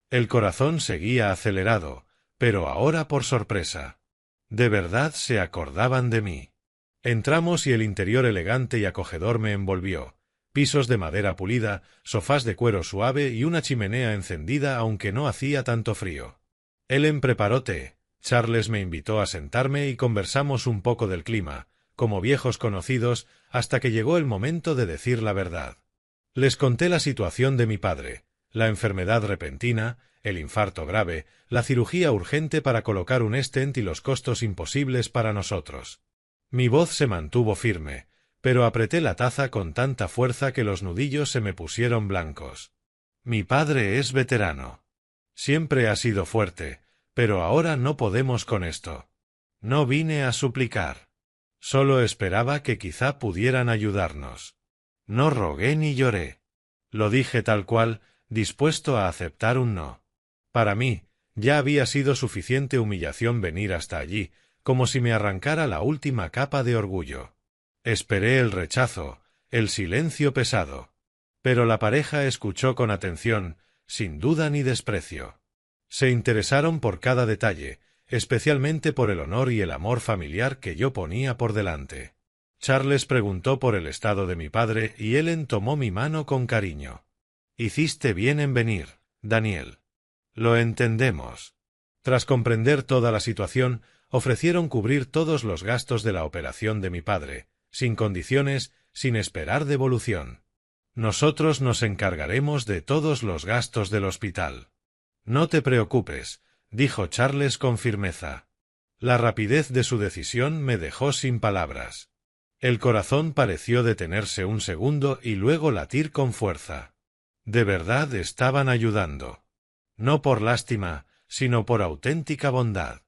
El corazón seguía acelerado, pero ahora por sorpresa. De verdad se acordaban de mí. Entramos y el interior elegante y acogedor me envolvió. Pisos de madera pulida, sofás de cuero suave y una chimenea encendida aunque no hacía tanto frío. Ellen preparó té. Charles me invitó a sentarme y conversamos un poco del clima, como viejos conocidos, hasta que llegó el momento de decir la verdad. Les conté la situación de mi padre, la enfermedad repentina, el infarto grave, la cirugía urgente para colocar un stent y los costos imposibles para nosotros. Mi voz se mantuvo firme, pero apreté la taza con tanta fuerza que los nudillos se me pusieron blancos. Mi padre es veterano. Siempre ha sido fuerte, pero ahora no podemos con esto. No vine a suplicar. Solo esperaba que quizá pudieran ayudarnos. No rogué ni lloré. Lo dije tal cual, dispuesto a aceptar un no. Para mí, ya había sido suficiente humillación venir hasta allí, como si me arrancara la última capa de orgullo. Esperé el rechazo, el silencio pesado. Pero la pareja escuchó con atención, sin duda ni desprecio. Se interesaron por cada detalle, especialmente por el honor y el amor familiar que yo ponía por delante. Charles preguntó por el estado de mi padre y Ellen tomó mi mano con cariño. Hiciste bien en venir, Daniel. Lo entendemos. Tras comprender toda la situación, ofrecieron cubrir todos los gastos de la operación de mi padre, sin condiciones, sin esperar devolución. Nosotros nos encargaremos de todos los gastos del hospital. No te preocupes, dijo Charles con firmeza. La rapidez de su decisión me dejó sin palabras. El corazón pareció detenerse un segundo y luego latir con fuerza. De verdad estaban ayudando. No por lástima, sino por auténtica bondad.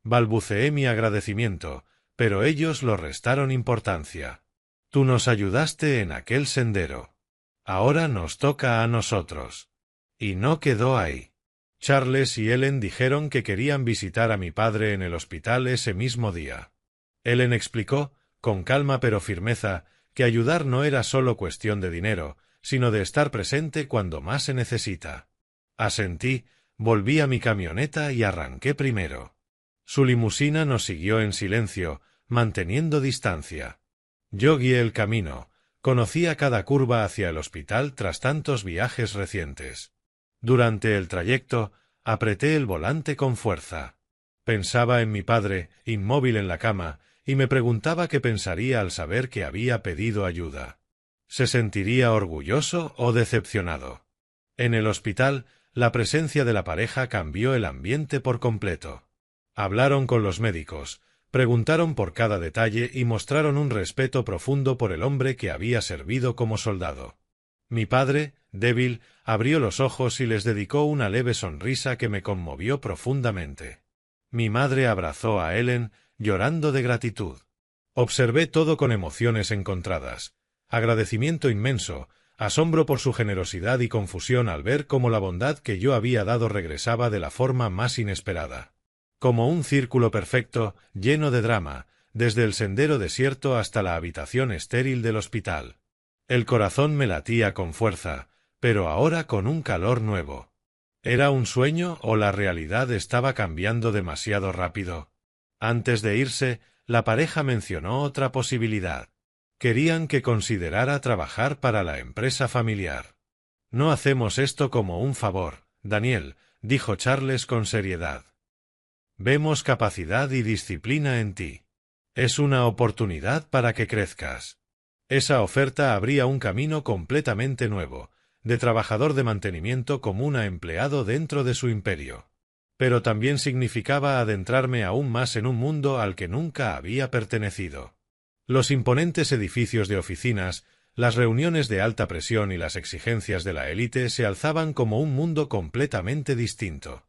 Balbuceé mi agradecimiento, pero ellos lo restaron importancia. Tú nos ayudaste en aquel sendero. Ahora nos toca a nosotros. Y no quedó ahí. Charles y Ellen dijeron que querían visitar a mi padre en el hospital ese mismo día. Ellen explicó, con calma pero firmeza, que ayudar no era solo cuestión de dinero, sino de estar presente cuando más se necesita. Asentí, volví a mi camioneta y arranqué primero. Su limusina nos siguió en silencio, manteniendo distancia. Yo guié el camino, conocía cada curva hacia el hospital tras tantos viajes recientes. Durante el trayecto, apreté el volante con fuerza. Pensaba en mi padre, inmóvil en la cama, y me preguntaba qué pensaría al saber que había pedido ayuda. ¿Se sentiría orgulloso o decepcionado? En el hospital, la presencia de la pareja cambió el ambiente por completo. Hablaron con los médicos, preguntaron por cada detalle y mostraron un respeto profundo por el hombre que había servido como soldado. Mi padre, débil, abrió los ojos y les dedicó una leve sonrisa que me conmovió profundamente. Mi madre abrazó a Ellen, llorando de gratitud. Observé todo con emociones encontradas, agradecimiento inmenso, asombro por su generosidad y confusión al ver cómo la bondad que yo había dado regresaba de la forma más inesperada. Como un círculo perfecto, lleno de drama, desde el sendero desierto hasta la habitación estéril del hospital. El corazón me latía con fuerza, pero ahora con un calor nuevo. ¿Era un sueño o la realidad estaba cambiando demasiado rápido? Antes de irse, la pareja mencionó otra posibilidad. Querían que considerara trabajar para la empresa familiar. No hacemos esto como un favor, Daniel, dijo Charles con seriedad. Vemos capacidad y disciplina en ti. Es una oportunidad para que crezcas. Esa oferta abría un camino completamente nuevo, de trabajador de mantenimiento común a empleado dentro de su imperio. Pero también significaba adentrarme aún más en un mundo al que nunca había pertenecido. Los imponentes edificios de oficinas, las reuniones de alta presión y las exigencias de la élite se alzaban como un mundo completamente distinto.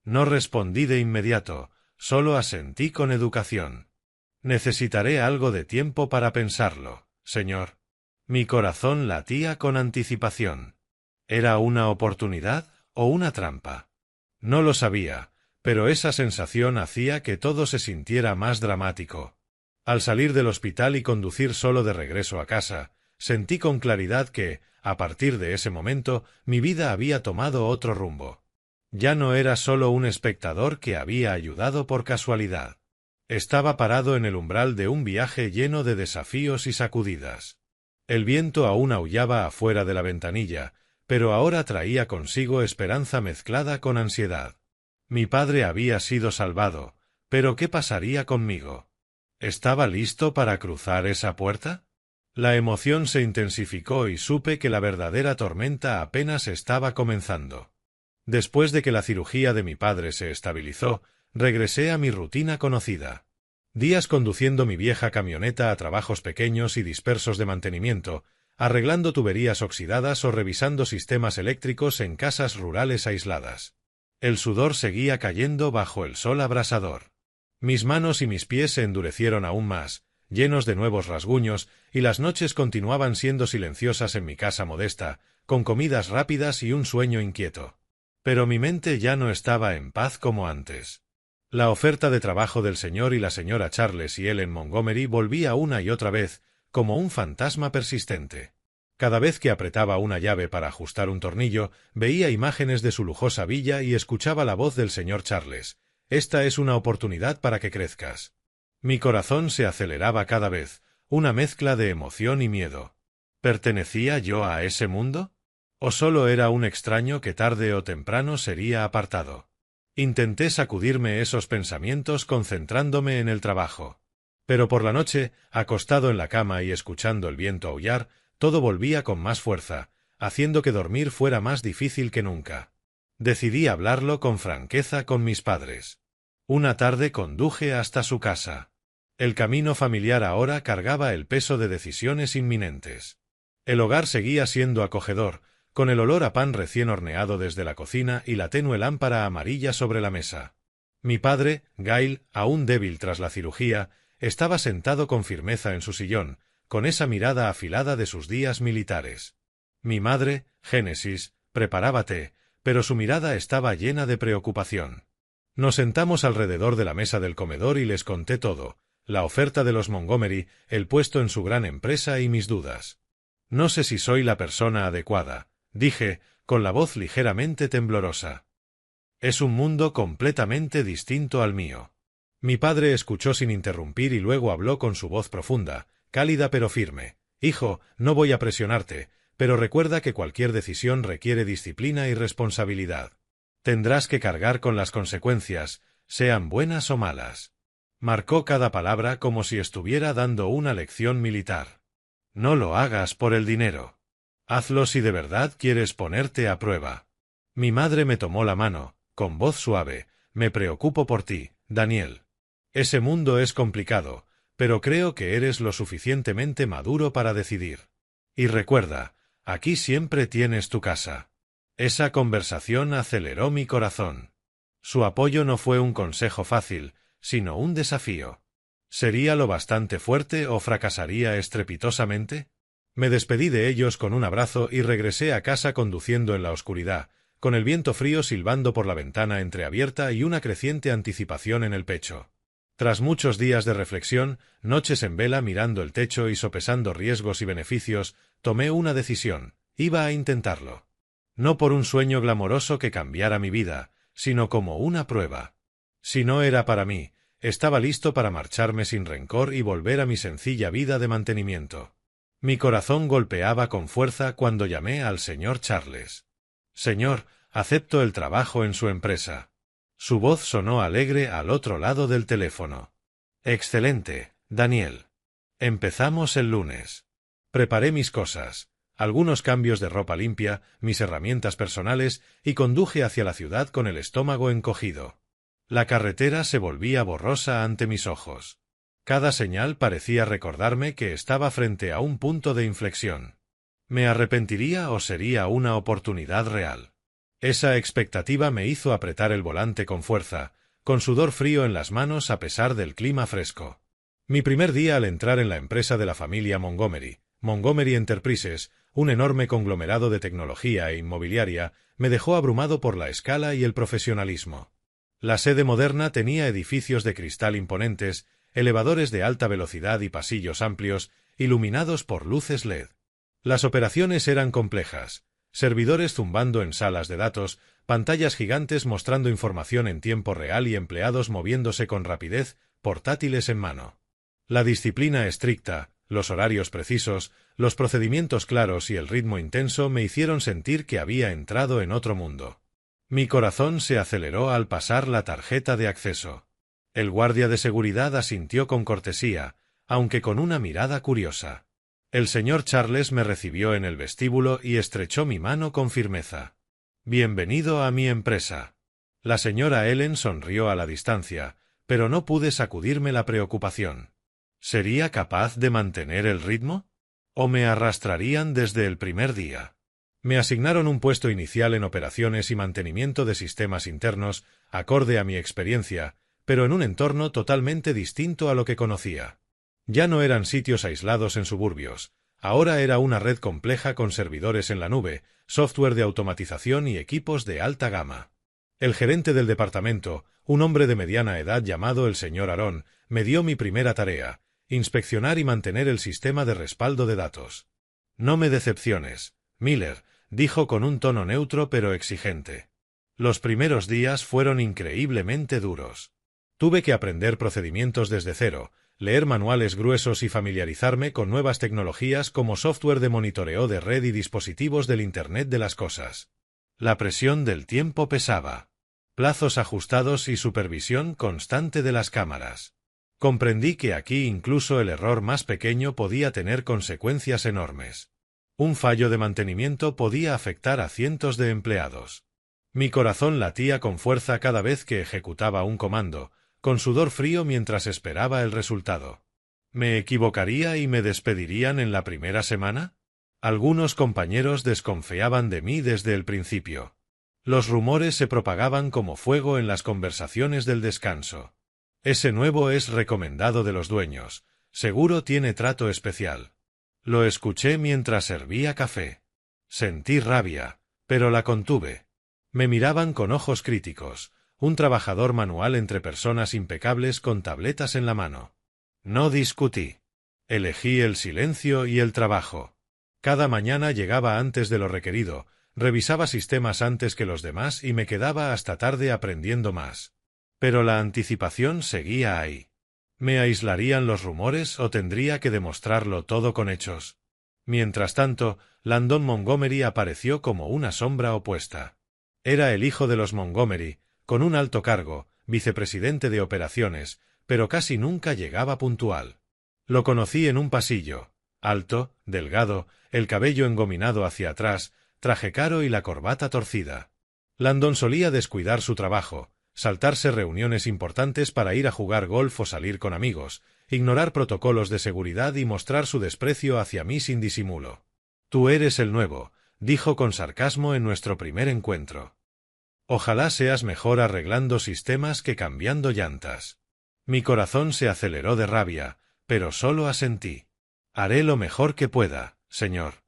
No respondí de inmediato, solo asentí con educación. Necesitaré algo de tiempo para pensarlo, señor. Mi corazón latía con anticipación. ¿Era una oportunidad o una trampa? No lo sabía, pero esa sensación hacía que todo se sintiera más dramático. Al salir del hospital y conducir solo de regreso a casa, sentí con claridad que, a partir de ese momento, mi vida había tomado otro rumbo. Ya no era solo un espectador que había ayudado por casualidad. Estaba parado en el umbral de un viaje lleno de desafíos y sacudidas. El viento aún aullaba afuera de la ventanilla, pero ahora traía consigo esperanza mezclada con ansiedad. Mi padre había sido salvado, pero ¿qué pasaría conmigo? ¿Estaba listo para cruzar esa puerta? La emoción se intensificó y supe que la verdadera tormenta apenas estaba comenzando. Después de que la cirugía de mi padre se estabilizó, regresé a mi rutina conocida. Días conduciendo mi vieja camioneta a trabajos pequeños y dispersos de mantenimiento, arreglando tuberías oxidadas o revisando sistemas eléctricos en casas rurales aisladas. El sudor seguía cayendo bajo el sol abrasador. Mis manos y mis pies se endurecieron aún más, llenos de nuevos rasguños, y las noches continuaban siendo silenciosas en mi casa modesta, con comidas rápidas y un sueño inquieto. Pero mi mente ya no estaba en paz como antes. La oferta de trabajo del señor y la señora Charles y Ellen Montgomery volvía una y otra vez, como un fantasma persistente. Cada vez que apretaba una llave para ajustar un tornillo, veía imágenes de su lujosa villa y escuchaba la voz del señor Charles. «Esta es una oportunidad para que crezcas». Mi corazón se aceleraba cada vez, una mezcla de emoción y miedo. ¿Pertenecía yo a ese mundo? ¿O solo era un extraño que tarde o temprano sería apartado? Intenté sacudirme esos pensamientos concentrándome en el trabajo. Pero por la noche, acostado en la cama y escuchando el viento aullar, todo volvía con más fuerza, haciendo que dormir fuera más difícil que nunca. Decidí hablarlo con franqueza con mis padres. Una tarde conduje hasta su casa. El camino familiar ahora cargaba el peso de decisiones inminentes. El hogar seguía siendo acogedor, con el olor a pan recién horneado desde la cocina y la tenue lámpara amarilla sobre la mesa. Mi padre, Gail, aún débil tras la cirugía, estaba sentado con firmeza en su sillón, con esa mirada afilada de sus días militares. Mi madre, Génesis, preparaba té, pero su mirada estaba llena de preocupación. Nos sentamos alrededor de la mesa del comedor y les conté todo, la oferta de los Montgomery, el puesto en su gran empresa y mis dudas. «No sé si soy la persona adecuada», dije, con la voz ligeramente temblorosa. «Es un mundo completamente distinto al mío». Mi padre escuchó sin interrumpir y luego habló con su voz profunda, cálida pero firme. «Hijo, no voy a presionarte, pero recuerda que cualquier decisión requiere disciplina y responsabilidad. Tendrás que cargar con las consecuencias, sean buenas o malas». Marcó cada palabra como si estuviera dando una lección militar. «No lo hagas por el dinero. Hazlo si de verdad quieres ponerte a prueba». Mi madre me tomó la mano, con voz suave. «Me preocupo por ti, Daniel. Ese mundo es complicado, pero creo que eres lo suficientemente maduro para decidir. Y recuerda, aquí siempre tienes tu casa». Esa conversación aceleró mi corazón. Su apoyo no fue un consejo fácil, sino un desafío. ¿Sería lo bastante fuerte o fracasaría estrepitosamente? Me despedí de ellos con un abrazo y regresé a casa conduciendo en la oscuridad, con el viento frío silbando por la ventana entreabierta y una creciente anticipación en el pecho. Tras muchos días de reflexión, noches en vela mirando el techo y sopesando riesgos y beneficios, tomé una decisión. Iba a intentarlo. No por un sueño glamoroso que cambiara mi vida, sino como una prueba. Si no era para mí, estaba listo para marcharme sin rencor y volver a mi sencilla vida de mantenimiento. Mi corazón golpeaba con fuerza cuando llamé al señor Charles. «Señor, acepto el trabajo en su empresa». Su voz sonó alegre al otro lado del teléfono. «Excelente, Daniel. Empezamos el lunes». Preparé mis cosas, algunos cambios de ropa limpia, mis herramientas personales, y conduje hacia la ciudad con el estómago encogido. La carretera se volvía borrosa ante mis ojos. Cada señal parecía recordarme que estaba frente a un punto de inflexión. ¿Me arrepentiría o sería una oportunidad real? Esa expectativa me hizo apretar el volante con fuerza, con sudor frío en las manos a pesar del clima fresco. Mi primer día al entrar en la empresa de la familia Montgomery, Montgomery Enterprises, un enorme conglomerado de tecnología e inmobiliaria, me dejó abrumado por la escala y el profesionalismo. La sede moderna tenía edificios de cristal imponentes, elevadores de alta velocidad y pasillos amplios, iluminados por luces LED. Las operaciones eran complejas. Servidores zumbando en salas de datos, pantallas gigantes mostrando información en tiempo real y empleados moviéndose con rapidez, portátiles en mano. La disciplina estricta, los horarios precisos, los procedimientos claros y el ritmo intenso me hicieron sentir que había entrado en otro mundo. Mi corazón se aceleró al pasar la tarjeta de acceso. El guardia de seguridad asintió con cortesía, aunque con una mirada curiosa. El señor Charles me recibió en el vestíbulo y estrechó mi mano con firmeza. «Bienvenido a mi empresa». La señora Ellen sonrió a la distancia, pero no pude sacudirme la preocupación. ¿Sería capaz de mantener el ritmo? ¿O me arrastrarían desde el primer día? Me asignaron un puesto inicial en operaciones y mantenimiento de sistemas internos, acorde a mi experiencia, pero en un entorno totalmente distinto a lo que conocía. Ya no eran sitios aislados en suburbios, ahora era una red compleja con servidores en la nube, software de automatización y equipos de alta gama. El gerente del departamento, un hombre de mediana edad llamado el señor Aaron, me dio mi primera tarea, inspeccionar y mantener el sistema de respaldo de datos. «No me decepciones, Miller», dijo con un tono neutro pero exigente. Los primeros días fueron increíblemente duros. Tuve que aprender procedimientos desde cero, leer manuales gruesos y familiarizarme con nuevas tecnologías como software de monitoreo de red y dispositivos del Internet de las cosas. La presión del tiempo pesaba. Plazos ajustados y supervisión constante de las cámaras. Comprendí que aquí incluso el error más pequeño podía tener consecuencias enormes. Un fallo de mantenimiento podía afectar a cientos de empleados. Mi corazón latía con fuerza cada vez que ejecutaba un comando, con sudor frío mientras esperaba el resultado. ¿Me equivocaría y me despedirían en la primera semana? Algunos compañeros desconfiaban de mí desde el principio. Los rumores se propagaban como fuego en las conversaciones del descanso. Ese nuevo es recomendado de los dueños, seguro tiene trato especial. Lo escuché mientras servía café. Sentí rabia, pero la contuve. Me miraban con ojos críticos. Un trabajador manual entre personas impecables con tabletas en la mano. No discutí. Elegí el silencio y el trabajo. Cada mañana llegaba antes de lo requerido, revisaba sistemas antes que los demás y me quedaba hasta tarde aprendiendo más. Pero la anticipación seguía ahí. ¿Me aislarían los rumores o tendría que demostrarlo todo con hechos? Mientras tanto, Landon Montgomery apareció como una sombra opuesta. Era el hijo de los Montgomery, con un alto cargo, vicepresidente de operaciones, pero casi nunca llegaba puntual. Lo conocí en un pasillo, alto, delgado, el cabello engominado hacia atrás, traje caro y la corbata torcida. Landon solía descuidar su trabajo, saltarse reuniones importantes para ir a jugar golf o salir con amigos, ignorar protocolos de seguridad y mostrar su desprecio hacia mí sin disimulo. «Tú eres el nuevo», dijo con sarcasmo en nuestro primer encuentro. «Ojalá seas mejor arreglando sistemas que cambiando llantas». Mi corazón se aceleró de rabia, pero solo asentí. «Haré lo mejor que pueda, señor».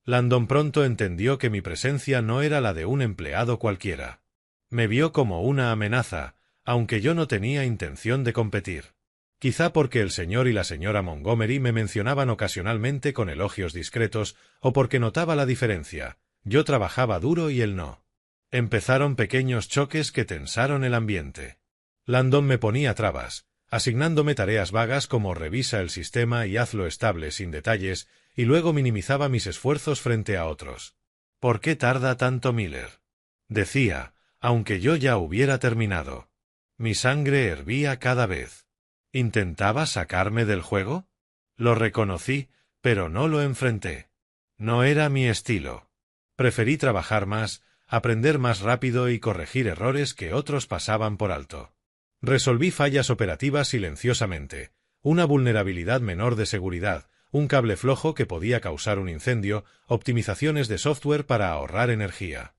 Landon pronto entendió que mi presencia no era la de un empleado cualquiera. Me vio como una amenaza, aunque yo no tenía intención de competir. Quizá porque el señor y la señora Montgomery me mencionaban ocasionalmente con elogios discretos o porque notaba la diferencia. Yo trabajaba duro y él no. Empezaron pequeños choques que tensaron el ambiente. Landon me ponía trabas, asignándome tareas vagas como revisa el sistema y hazlo estable sin detalles, y luego minimizaba mis esfuerzos frente a otros. «¿Por qué tarda tanto Miller?», decía, aunque yo ya hubiera terminado. Mi sangre hervía cada vez. ¿Intentaba sacarme del juego? Lo reconocí, Pero no lo enfrenté. No era mi estilo. Preferí trabajar más, aprender más rápido y corregir errores que otros pasaban por alto. Resolví fallas operativas silenciosamente, una vulnerabilidad menor de seguridad, un cable flojo que podía causar un incendio, optimizaciones de software para ahorrar energía.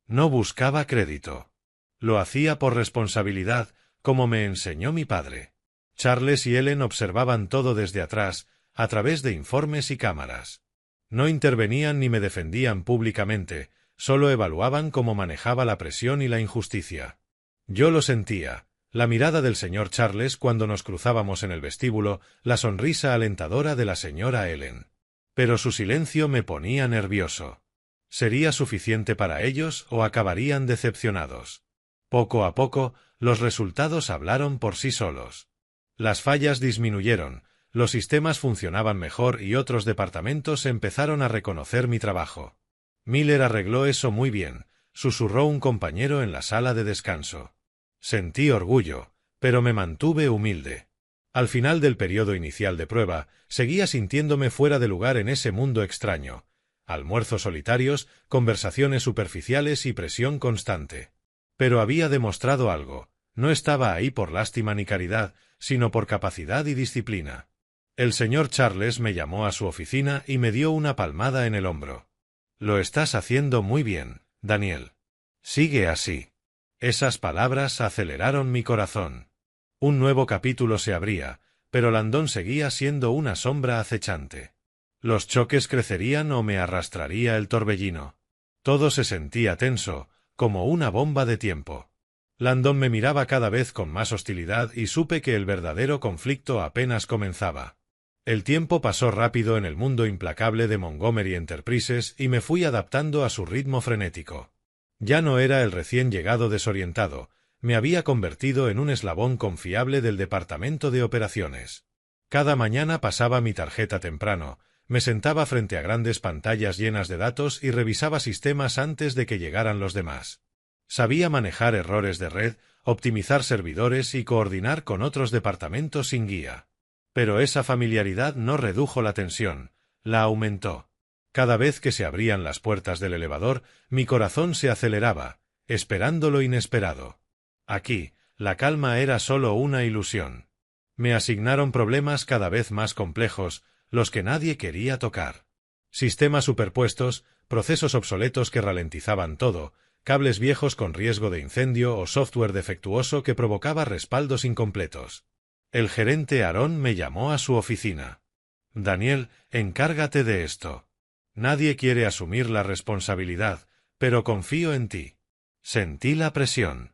No buscaba crédito. Lo hacía por responsabilidad, como me enseñó mi padre. Charles y Ellen observaban todo desde atrás, a través de informes y cámaras. No intervenían ni me defendían públicamente, solo evaluaban cómo manejaba la presión y la injusticia. Yo lo sentía, la mirada del señor Charles cuando nos cruzábamos en el vestíbulo, la sonrisa alentadora de la señora Ellen. Pero su silencio me ponía nervioso. ¿Sería suficiente para ellos o acabarían decepcionados? Poco a poco, los resultados hablaron por sí solos. Las fallas disminuyeron, los sistemas funcionaban mejor y otros departamentos empezaron a reconocer mi trabajo. Miller arregló eso muy bien, susurró un compañero en la sala de descanso. Sentí orgullo, pero me mantuve humilde. Al final del periodo inicial de prueba, seguía sintiéndome fuera de lugar en ese mundo extraño. Almuerzos solitarios, conversaciones superficiales y presión constante. Pero había demostrado algo. No estaba ahí por lástima ni caridad, sino por capacidad y disciplina. El señor Charles me llamó a su oficina y me dio una palmada en el hombro. «Lo estás haciendo muy bien, Daniel. Sigue así». Esas palabras aceleraron mi corazón. Un nuevo capítulo se abría, pero Landon seguía siendo una sombra acechante. Los choques crecerían o me arrastraría el torbellino. Todo se sentía tenso, como una bomba de tiempo. Landon me miraba cada vez con más hostilidad y supe que el verdadero conflicto apenas comenzaba. El tiempo pasó rápido en el mundo implacable de Montgomery Enterprises y me fui adaptando a su ritmo frenético. Ya no era el recién llegado desorientado, me había convertido en un eslabón confiable del departamento de operaciones. Cada mañana pasaba mi tarjeta temprano, me sentaba frente a grandes pantallas llenas de datos y revisaba sistemas antes de que llegaran los demás. Sabía manejar errores de red, optimizar servidores y coordinar con otros departamentos sin guía. Pero esa familiaridad no redujo la tensión, la aumentó. Cada vez que se abrían las puertas del elevador, mi corazón se aceleraba, esperando lo inesperado. Aquí, la calma era solo una ilusión. Me asignaron problemas cada vez más complejos, los que nadie quería tocar. Sistemas superpuestos, procesos obsoletos que ralentizaban todo, cables viejos con riesgo de incendio o software defectuoso que provocaba respaldos incompletos. El gerente Aaron me llamó a su oficina. «Daniel, encárgate de esto. Nadie quiere asumir la responsabilidad, pero confío en ti». Sentí la presión.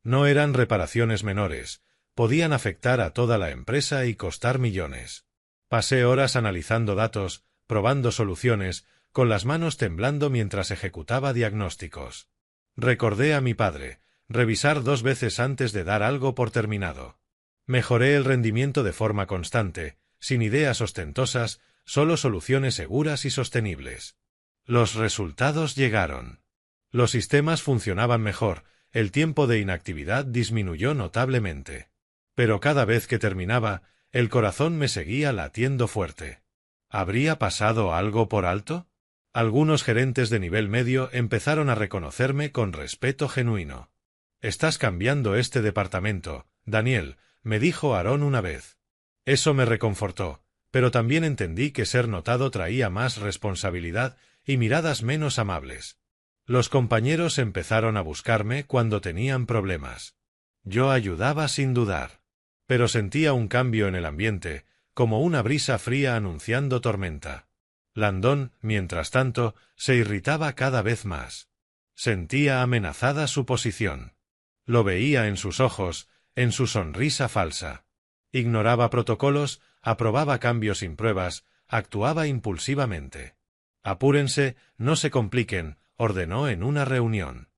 No eran reparaciones menores, podían afectar a toda la empresa y costar millones. Pasé horas analizando datos, probando soluciones, con las manos temblando mientras ejecutaba diagnósticos. Recordé a mi padre, revisar 2 veces antes de dar algo por terminado. Mejoré el rendimiento de forma constante, sin ideas ostentosas, solo soluciones seguras y sostenibles. Los resultados llegaron. Los sistemas funcionaban mejor, el tiempo de inactividad disminuyó notablemente. Pero cada vez que terminaba, el corazón me seguía latiendo fuerte. ¿Habría pasado algo por alto? Algunos gerentes de nivel medio empezaron a reconocerme con respeto genuino. «Estás cambiando este departamento, Daniel», me dijo Aaron una vez. Eso me reconfortó, pero también entendí que ser notado traía más responsabilidad y miradas menos amables. Los compañeros empezaron a buscarme cuando tenían problemas. Yo ayudaba sin dudar. Pero sentía un cambio en el ambiente, como una brisa fría anunciando tormenta. Landon, mientras tanto, se irritaba cada vez más. Sentía amenazada su posición. Lo veía en sus ojos, en su sonrisa falsa. Ignoraba protocolos, aprobaba cambios sin pruebas, actuaba impulsivamente. «Apúrense, no se compliquen», ordenó en una reunión.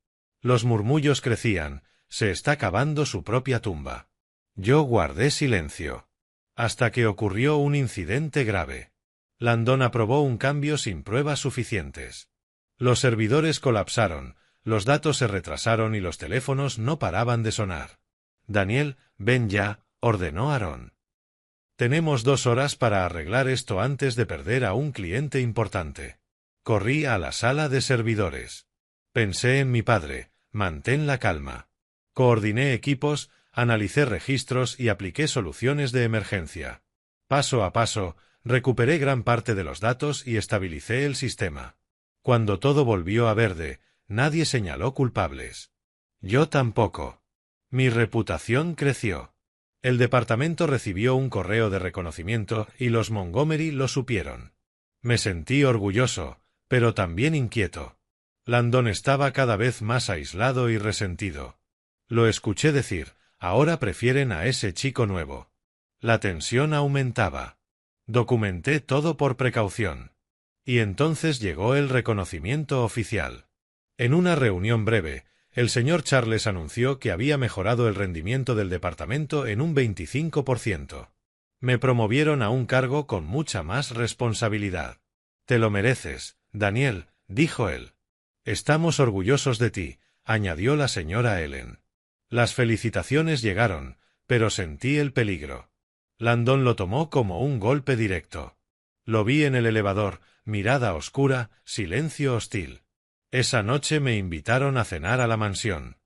Los murmullos crecían, se está cavando su propia tumba. Yo guardé silencio. Hasta que ocurrió un incidente grave. Landon aprobó un cambio sin pruebas suficientes. Los servidores colapsaron, los datos se retrasaron y los teléfonos no paraban de sonar. «Daniel, ven ya», ordenó Aaron. Tenemos 2 horas para arreglar esto antes de perder a un cliente importante. Corrí a la sala de servidores. Pensé en mi padre, mantén la calma. Coordiné equipos, analicé registros y apliqué soluciones de emergencia. Paso a paso, recuperé gran parte de los datos y estabilicé el sistema. Cuando todo volvió a verde, nadie señaló culpables. Yo tampoco. Mi reputación creció. El departamento recibió un correo de reconocimiento y los Montgomery lo supieron. Me sentí orgulloso, pero también inquieto. Landon estaba cada vez más aislado y resentido. Lo escuché decir, ahora prefieren a ese chico nuevo. La tensión aumentaba. Documenté todo por precaución. Y entonces llegó el reconocimiento oficial. En una reunión breve, el señor Charles anunció que había mejorado el rendimiento del departamento en un 25%. Me promovieron a un cargo con mucha más responsabilidad. Te lo mereces, Daniel, dijo él. Estamos orgullosos de ti, añadió la señora Ellen. Las felicitaciones llegaron, pero sentí el peligro. Landon lo tomó como un golpe directo. Lo vi en el elevador, mirada oscura, silencio hostil. Esa noche me invitaron a cenar a la mansión.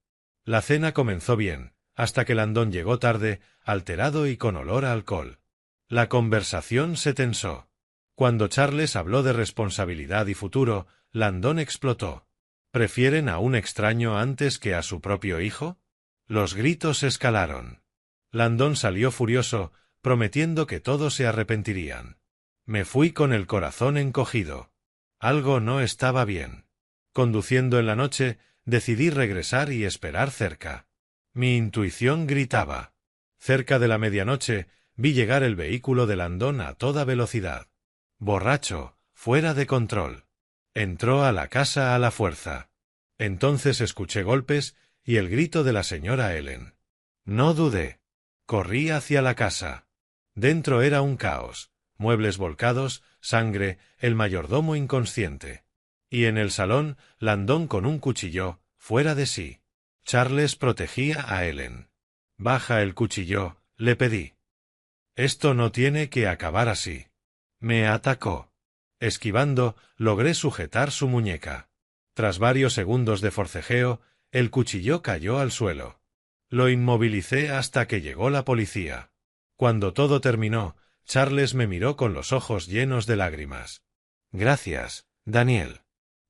La cena comenzó bien, hasta que Landon llegó tarde, alterado y con olor a alcohol. La conversación se tensó. Cuando Charles habló de responsabilidad y futuro, Landon explotó. ¿Prefieren a un extraño antes que a su propio hijo? Los gritos escalaron. Landon salió furioso, prometiendo que todos se arrepentirían. Me fui con el corazón encogido. Algo no estaba bien. Conduciendo en la noche, decidí regresar y esperar cerca. Mi intuición gritaba. Cerca de la medianoche, vi llegar el vehículo de Landon a toda velocidad. Borracho, fuera de control. Entró a la casa a la fuerza. Entonces escuché golpes y el grito de la señora Ellen. No dudé. Corrí hacia la casa. Dentro era un caos. Muebles volcados, sangre, el mayordomo inconsciente. Y en el salón, Landon con un cuchillo, fuera de sí. Charles protegía a Ellen. Baja el cuchillo, le pedí. Esto no tiene que acabar así. Me atacó. Esquivando, logré sujetar su muñeca. Tras varios segundos de forcejeo, el cuchillo cayó al suelo. Lo inmovilicé hasta que llegó la policía. Cuando todo terminó, Charles me miró con los ojos llenos de lágrimas. Gracias, Daniel.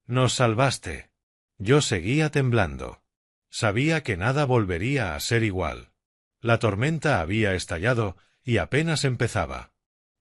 Nos salvaste. Yo seguía temblando. Sabía que nada volvería a ser igual. La tormenta había estallado y apenas empezaba.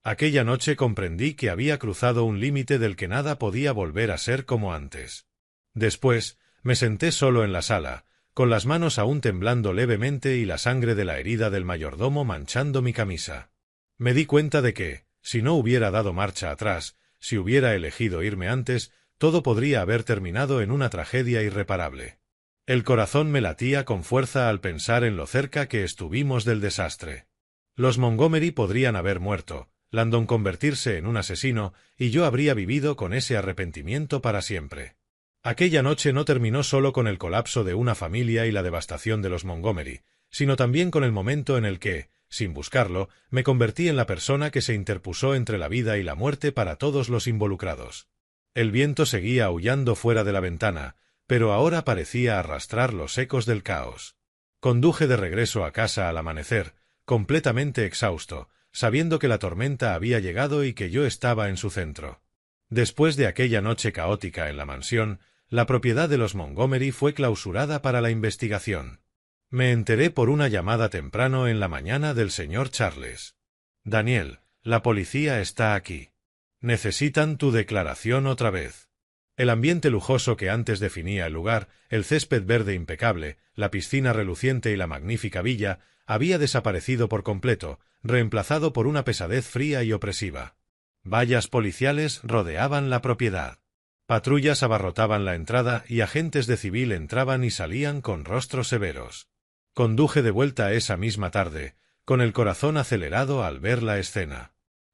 Aquella noche comprendí que había cruzado un límite del que nada podía volver a ser como antes. Después, me senté solo en la sala, con las manos aún temblando levemente y la sangre de la herida del mayordomo manchando mi camisa. Me di cuenta de que, si no hubiera dado marcha atrás, si hubiera elegido irme antes, todo podría haber terminado en una tragedia irreparable. El corazón me latía con fuerza al pensar en lo cerca que estuvimos del desastre. Los Montgomery podrían haber muerto, Landon convertirse en un asesino, y yo habría vivido con ese arrepentimiento para siempre. Aquella noche no terminó solo con el colapso de una familia y la devastación de los Montgomery, sino también con el momento en el que, sin buscarlo, me convertí en la persona que se interpuso entre la vida y la muerte para todos los involucrados. El viento seguía aullando fuera de la ventana, pero ahora parecía arrastrar los ecos del caos. Conduje de regreso a casa al amanecer, completamente exhausto, sabiendo que la tormenta había llegado y que yo estaba en su centro. Después de aquella noche caótica en la mansión, la propiedad de los Montgomery fue clausurada para la investigación. Me enteré por una llamada temprano en la mañana del señor Charles. Daniel, la policía está aquí. Necesitan tu declaración otra vez. El ambiente lujoso que antes definía el lugar, el césped verde impecable, la piscina reluciente y la magnífica villa, había desaparecido por completo, reemplazado por una pesadez fría y opresiva. Vallas policiales rodeaban la propiedad. Patrullas abarrotaban la entrada y agentes de civil entraban y salían con rostros severos. Conduje de vuelta esa misma tarde, con el corazón acelerado al ver la escena.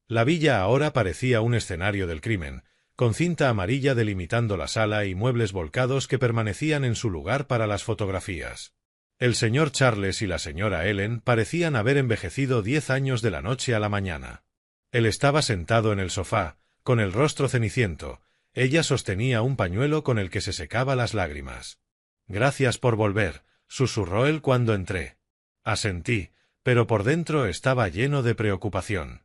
La villa ahora parecía un escenario del crimen, con cinta amarilla delimitando la sala y muebles volcados que permanecían en su lugar para las fotografías. El señor Charles y la señora Ellen parecían haber envejecido 10 años de la noche a la mañana. Él estaba sentado en el sofá, con el rostro ceniciento. Ella sostenía un pañuelo con el que se secaba las lágrimas. «Gracias por volver», susurró él cuando entré. Asentí, pero por dentro estaba lleno de preocupación.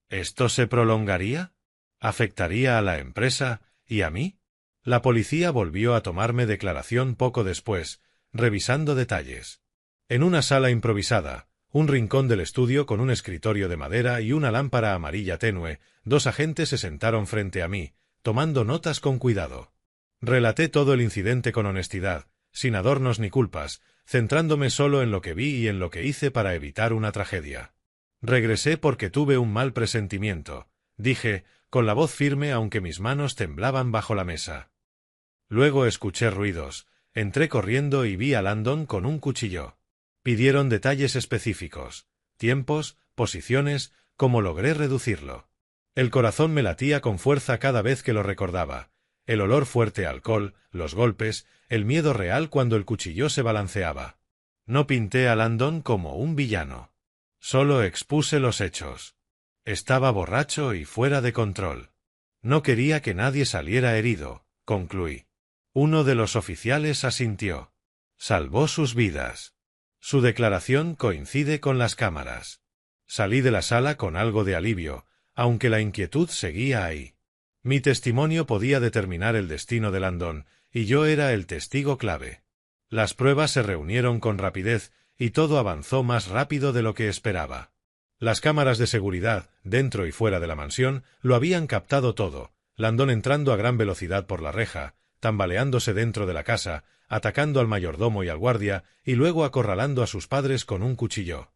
¿Esto se prolongaría? ¿Afectaría a la empresa y a mí? La policía volvió a tomarme declaración poco después, revisando detalles. En una sala improvisada, un rincón del estudio con un escritorio de madera y una lámpara amarilla tenue, 2 agentes se sentaron frente a mí, tomando notas con cuidado. Relaté todo el incidente con honestidad, sin adornos ni culpas, centrándome solo en lo que vi y en lo que hice para evitar una tragedia. Regresé porque tuve un mal presentimiento, dije, con la voz firme aunque mis manos temblaban bajo la mesa. Luego escuché ruidos, entré corriendo y vi a Landon con un cuchillo. Pidieron detalles específicos, tiempos, posiciones, cómo logré reducirlo. El corazón me latía con fuerza cada vez que lo recordaba. El olor fuerte a alcohol, los golpes, el miedo real cuando el cuchillo se balanceaba. No pinté a Landon como un villano. Solo expuse los hechos. Estaba borracho y fuera de control. No quería que nadie saliera herido, concluí. Uno de los oficiales asintió. Salvó sus vidas. Su declaración coincide con las cámaras. Salí de la sala con algo de alivio, aunque la inquietud seguía ahí. Mi testimonio podía determinar el destino de Landon, y yo era el testigo clave. Las pruebas se reunieron con rapidez, y todo avanzó más rápido de lo que esperaba. Las cámaras de seguridad, dentro y fuera de la mansión, lo habían captado todo. Landon entrando a gran velocidad por la reja, tambaleándose dentro de la casa, atacando al mayordomo y al guardia, y luego acorralando a sus padres con un cuchillo.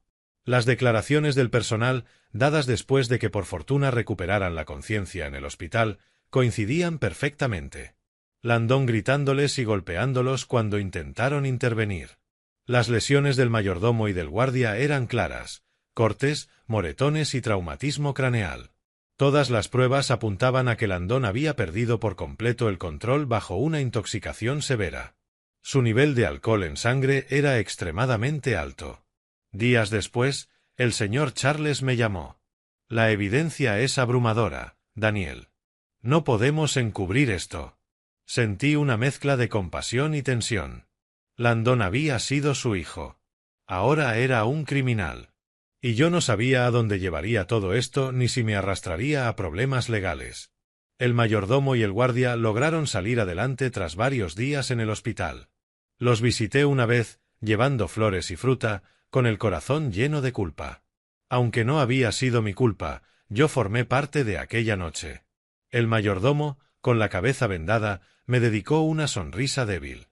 Las declaraciones del personal, dadas después de que por fortuna recuperaran la conciencia en el hospital, coincidían perfectamente. Landon gritándoles y golpeándolos cuando intentaron intervenir. Las lesiones del mayordomo y del guardia eran claras, cortes, moretones y traumatismo craneal. Todas las pruebas apuntaban a que Landon había perdido por completo el control bajo una intoxicación severa. Su nivel de alcohol en sangre era extremadamente alto. Días después, el señor Charles me llamó. La evidencia es abrumadora, Daniel. No podemos encubrir esto. Sentí una mezcla de compasión y tensión. Landon había sido su hijo. Ahora era un criminal. Y yo no sabía a dónde llevaría todo esto ni si me arrastraría a problemas legales. El mayordomo y el guardia lograron salir adelante tras varios días en el hospital. Los visité una vez, llevando flores y fruta, con el corazón lleno de culpa. Aunque no había sido mi culpa, yo formé parte de aquella noche. El mayordomo, con la cabeza vendada, me dedicó una sonrisa débil.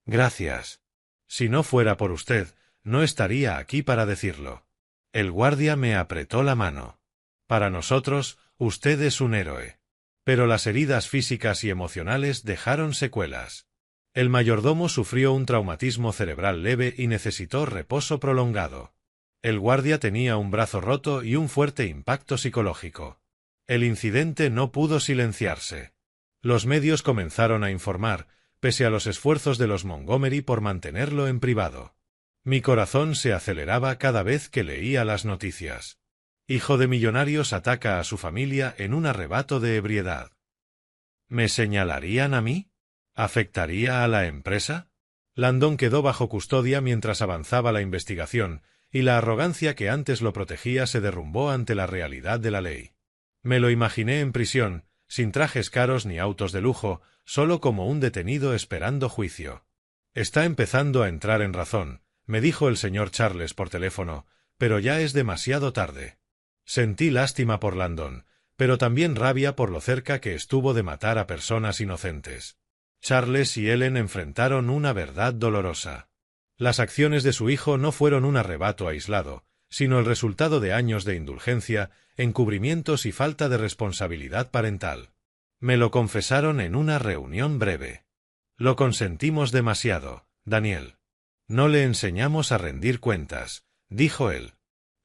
Gracias. Si no fuera por usted, no estaría aquí para decirlo. El guardia me apretó la mano. Para nosotros, usted es un héroe. Pero las heridas físicas y emocionales dejaron secuelas. El mayordomo sufrió un traumatismo cerebral leve y necesitó reposo prolongado. El guardia tenía un brazo roto y un fuerte impacto psicológico. El incidente no pudo silenciarse. Los medios comenzaron a informar, pese a los esfuerzos de los Montgomery por mantenerlo en privado. Mi corazón se aceleraba cada vez que leía las noticias. Hijo de millonarios ataca a su familia en un arrebato de ebriedad. ¿Me señalarían a mí? ¿Afectaría a la empresa? Landon quedó bajo custodia mientras avanzaba la investigación, y la arrogancia que antes lo protegía se derrumbó ante la realidad de la ley. Me lo imaginé en prisión, sin trajes caros ni autos de lujo, solo como un detenido esperando juicio. Está empezando a entrar en razón, me dijo el señor Charles por teléfono, pero ya es demasiado tarde. Sentí lástima por Landon, pero también rabia por lo cerca que estuvo de matar a personas inocentes. Charles y Ellen enfrentaron una verdad dolorosa. Las acciones de su hijo no fueron un arrebato aislado, sino el resultado de años de indulgencia, encubrimientos y falta de responsabilidad parental. Me lo confesaron en una reunión breve. Lo consentimos demasiado, Daniel. No le enseñamos a rendir cuentas, dijo él.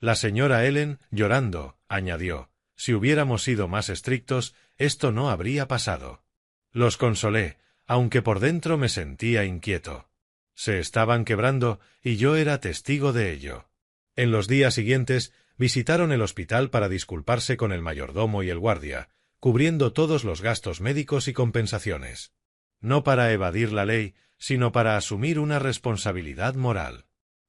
La señora Ellen, llorando, añadió, si hubiéramos sido más estrictos, esto no habría pasado. Los consolé, aunque por dentro me sentía inquieto. Se estaban quebrando y yo era testigo de ello. En los días siguientes visitaron el hospital para disculparse con el mayordomo y el guardia, cubriendo todos los gastos médicos y compensaciones. No para evadir la ley, sino para asumir una responsabilidad moral.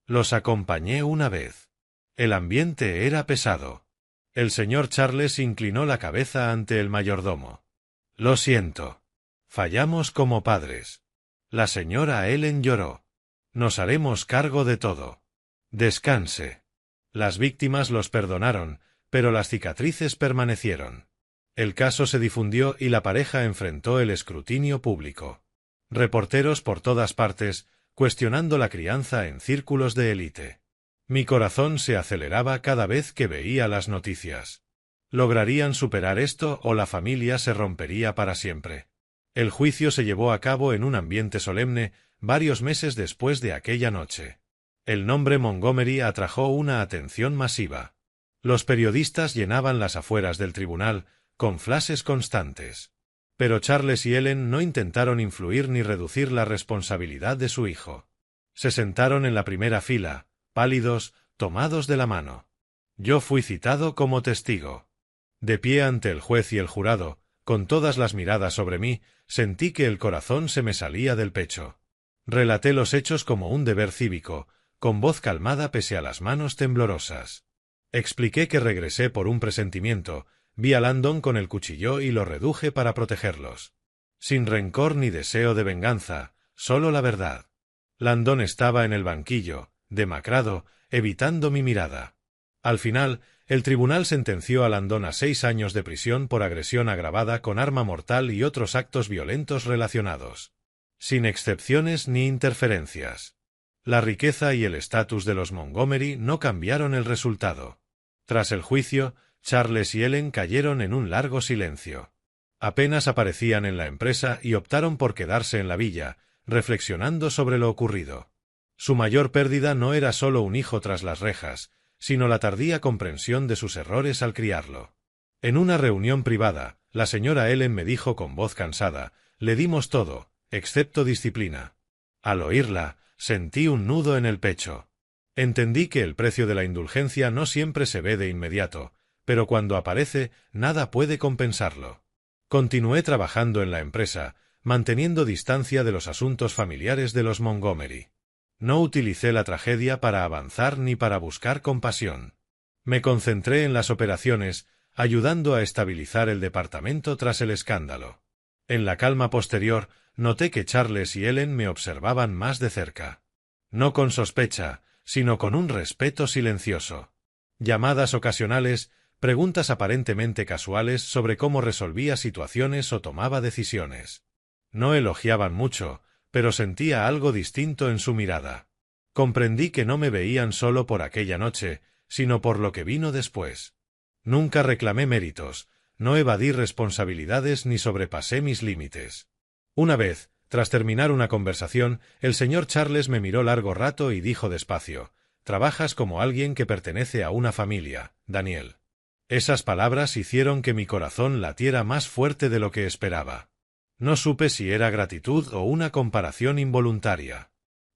Los acompañé una vez. El ambiente era pesado. El señor Charles inclinó la cabeza ante el mayordomo. Lo siento. Fallamos como padres. La señora Ellen lloró. Nos haremos cargo de todo. Descanse. Las víctimas los perdonaron, pero las cicatrices permanecieron. El caso se difundió y la pareja enfrentó el escrutinio público. Reporteros por todas partes, cuestionando la crianza en círculos de élite. Mi corazón se aceleraba cada vez que veía las noticias. ¿Lograrían superar esto o la familia se rompería para siempre? El juicio se llevó a cabo en un ambiente solemne varios meses después de aquella noche. El nombre Montgomery atrajo una atención masiva. Los periodistas llenaban las afueras del tribunal con flashes constantes. Pero Charles y Ellen no intentaron influir ni reducir la responsabilidad de su hijo. Se sentaron en la primera fila, pálidos, tomados de la mano. Yo fui citado como testigo. De pie ante el juez y el jurado, con todas las miradas sobre mí, sentí que el corazón se me salía del pecho. Relaté los hechos como un deber cívico, con voz calmada pese a las manos temblorosas. Expliqué que regresé por un presentimiento, vi a Landon con el cuchillo y lo reduje para protegerlos. Sin rencor ni deseo de venganza, solo la verdad. Landon estaba en el banquillo, demacrado, evitando mi mirada. Al final, el tribunal sentenció a Landon a 6 años de prisión por agresión agravada con arma mortal y otros actos violentos relacionados. Sin excepciones ni interferencias. La riqueza y el estatus de los Montgomery no cambiaron el resultado. Tras el juicio, Charles y Ellen cayeron en un largo silencio. Apenas aparecían en la empresa y optaron por quedarse en la villa, reflexionando sobre lo ocurrido. Su mayor pérdida no era solo un hijo tras las rejas, sino la tardía comprensión de sus errores al criarlo. En una reunión privada, la señora Ellen me dijo con voz cansada: «Le dimos todo, excepto disciplina». Al oírla, sentí un nudo en el pecho. Entendí que el precio de la indulgencia no siempre se ve de inmediato, pero cuando aparece, nada puede compensarlo. Continué trabajando en la empresa, manteniendo distancia de los asuntos familiares de los Montgomery. No utilicé la tragedia para avanzar ni para buscar compasión. Me concentré en las operaciones, ayudando a estabilizar el departamento tras el escándalo. En la calma posterior, noté que Charles y Ellen me observaban más de cerca. No con sospecha, sino con un respeto silencioso. Llamadas ocasionales, preguntas aparentemente casuales sobre cómo resolvía situaciones o tomaba decisiones. No elogiaban mucho, pero sentía algo distinto en su mirada. Comprendí que no me veían solo por aquella noche, sino por lo que vino después. Nunca reclamé méritos, no evadí responsabilidades ni sobrepasé mis límites. Una vez, tras terminar una conversación, el señor Charles me miró largo rato y dijo despacio: «Trabajas como alguien que pertenece a una familia, Daniel». Esas palabras hicieron que mi corazón latiera más fuerte de lo que esperaba. No supe si era gratitud o una comparación involuntaria.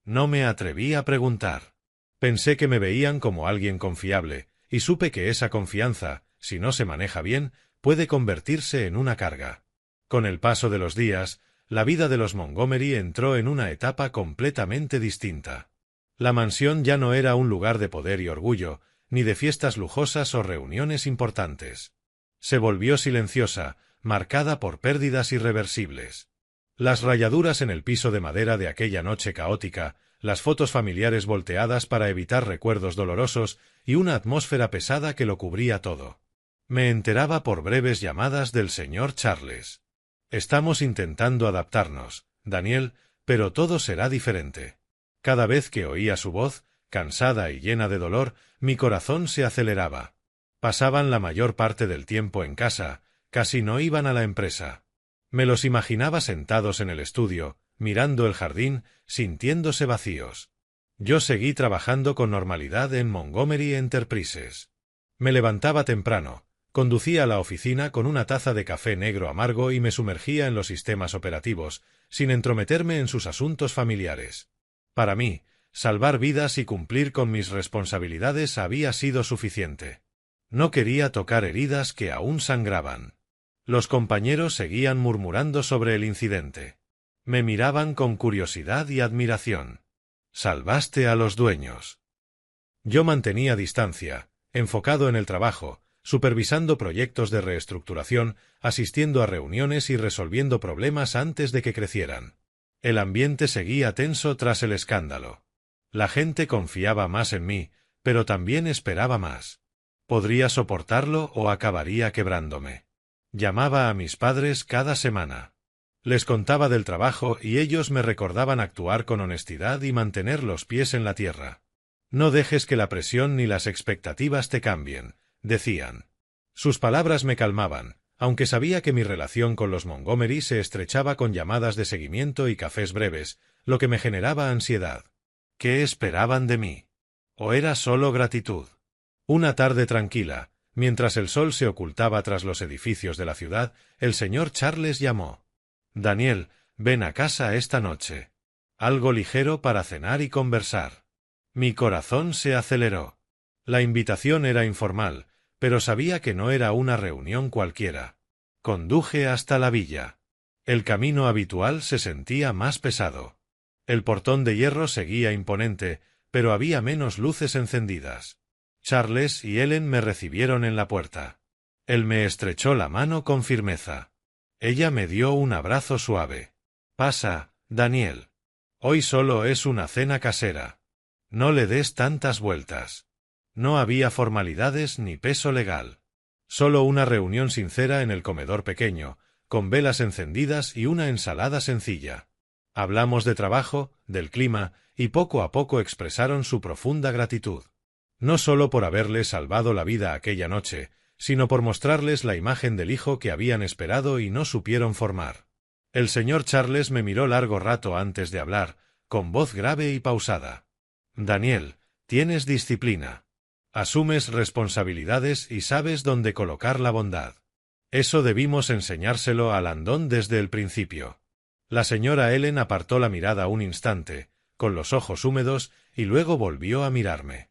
No me atreví a preguntar. Pensé que me veían como alguien confiable, y supe que esa confianza, si no se maneja bien, puede convertirse en una carga. Con el paso de los días, la vida de los Montgomery entró en una etapa completamente distinta. La mansión ya no era un lugar de poder y orgullo, ni de fiestas lujosas o reuniones importantes. Se volvió silenciosa, marcada por pérdidas irreversibles. Las rayaduras en el piso de madera de aquella noche caótica, las fotos familiares volteadas para evitar recuerdos dolorosos y una atmósfera pesada que lo cubría todo. Me enteraba por breves llamadas del señor Charles. «Estamos intentando adaptarnos, Daniel, pero todo será diferente». Cada vez que oía su voz, cansada y llena de dolor, mi corazón se aceleraba. Pasaban la mayor parte del tiempo en casa, casi no iban a la empresa. Me los imaginaba sentados en el estudio, mirando el jardín, sintiéndose vacíos. Yo seguí trabajando con normalidad en Montgomery Enterprises. Me levantaba temprano, conducía a la oficina con una taza de café negro amargo y me sumergía en los sistemas operativos, sin entrometerme en sus asuntos familiares. Para mí, salvar vidas y cumplir con mis responsabilidades había sido suficiente. No quería tocar heridas que aún sangraban. Los compañeros seguían murmurando sobre el incidente. Me miraban con curiosidad y admiración. «Salvaste a los dueños». Yo mantenía distancia, enfocado en el trabajo, supervisando proyectos de reestructuración, asistiendo a reuniones y resolviendo problemas antes de que crecieran. El ambiente seguía tenso tras el escándalo. La gente confiaba más en mí, pero también esperaba más. ¿Podría soportarlo o acabaría quebrándome? Llamaba a mis padres cada semana. Les contaba del trabajo y ellos me recordaban actuar con honestidad y mantener los pies en la tierra. «No dejes que la presión ni las expectativas te cambien», decían. Sus palabras me calmaban, aunque sabía que mi relación con los Montgomery se estrechaba con llamadas de seguimiento y cafés breves, lo que me generaba ansiedad. ¿Qué esperaban de mí? ¿O era solo gratitud? Una tarde tranquila, mientras el sol se ocultaba tras los edificios de la ciudad, el señor Charles llamó. «Daniel, ven a casa esta noche. Algo ligero para cenar y conversar». Mi corazón se aceleró. La invitación era informal, pero sabía que no era una reunión cualquiera. Conduje hasta la villa. El camino habitual se sentía más pesado. El portón de hierro seguía imponente, pero había menos luces encendidas. Charles y Ellen me recibieron en la puerta. Él me estrechó la mano con firmeza. Ella me dio un abrazo suave. «Pasa, Daniel. Hoy solo es una cena casera. No le des tantas vueltas». No había formalidades ni peso legal. Solo una reunión sincera en el comedor pequeño, con velas encendidas y una ensalada sencilla. Hablamos de trabajo, del clima, y poco a poco expresaron su profunda gratitud. No solo por haberle salvado la vida aquella noche, sino por mostrarles la imagen del hijo que habían esperado y no supieron formar. El señor Charles me miró largo rato antes de hablar, con voz grave y pausada. «Daniel, tienes disciplina. Asumes responsabilidades y sabes dónde colocar la bondad. Eso debimos enseñárselo a Landon desde el principio». La señora Ellen apartó la mirada un instante, con los ojos húmedos, y luego volvió a mirarme.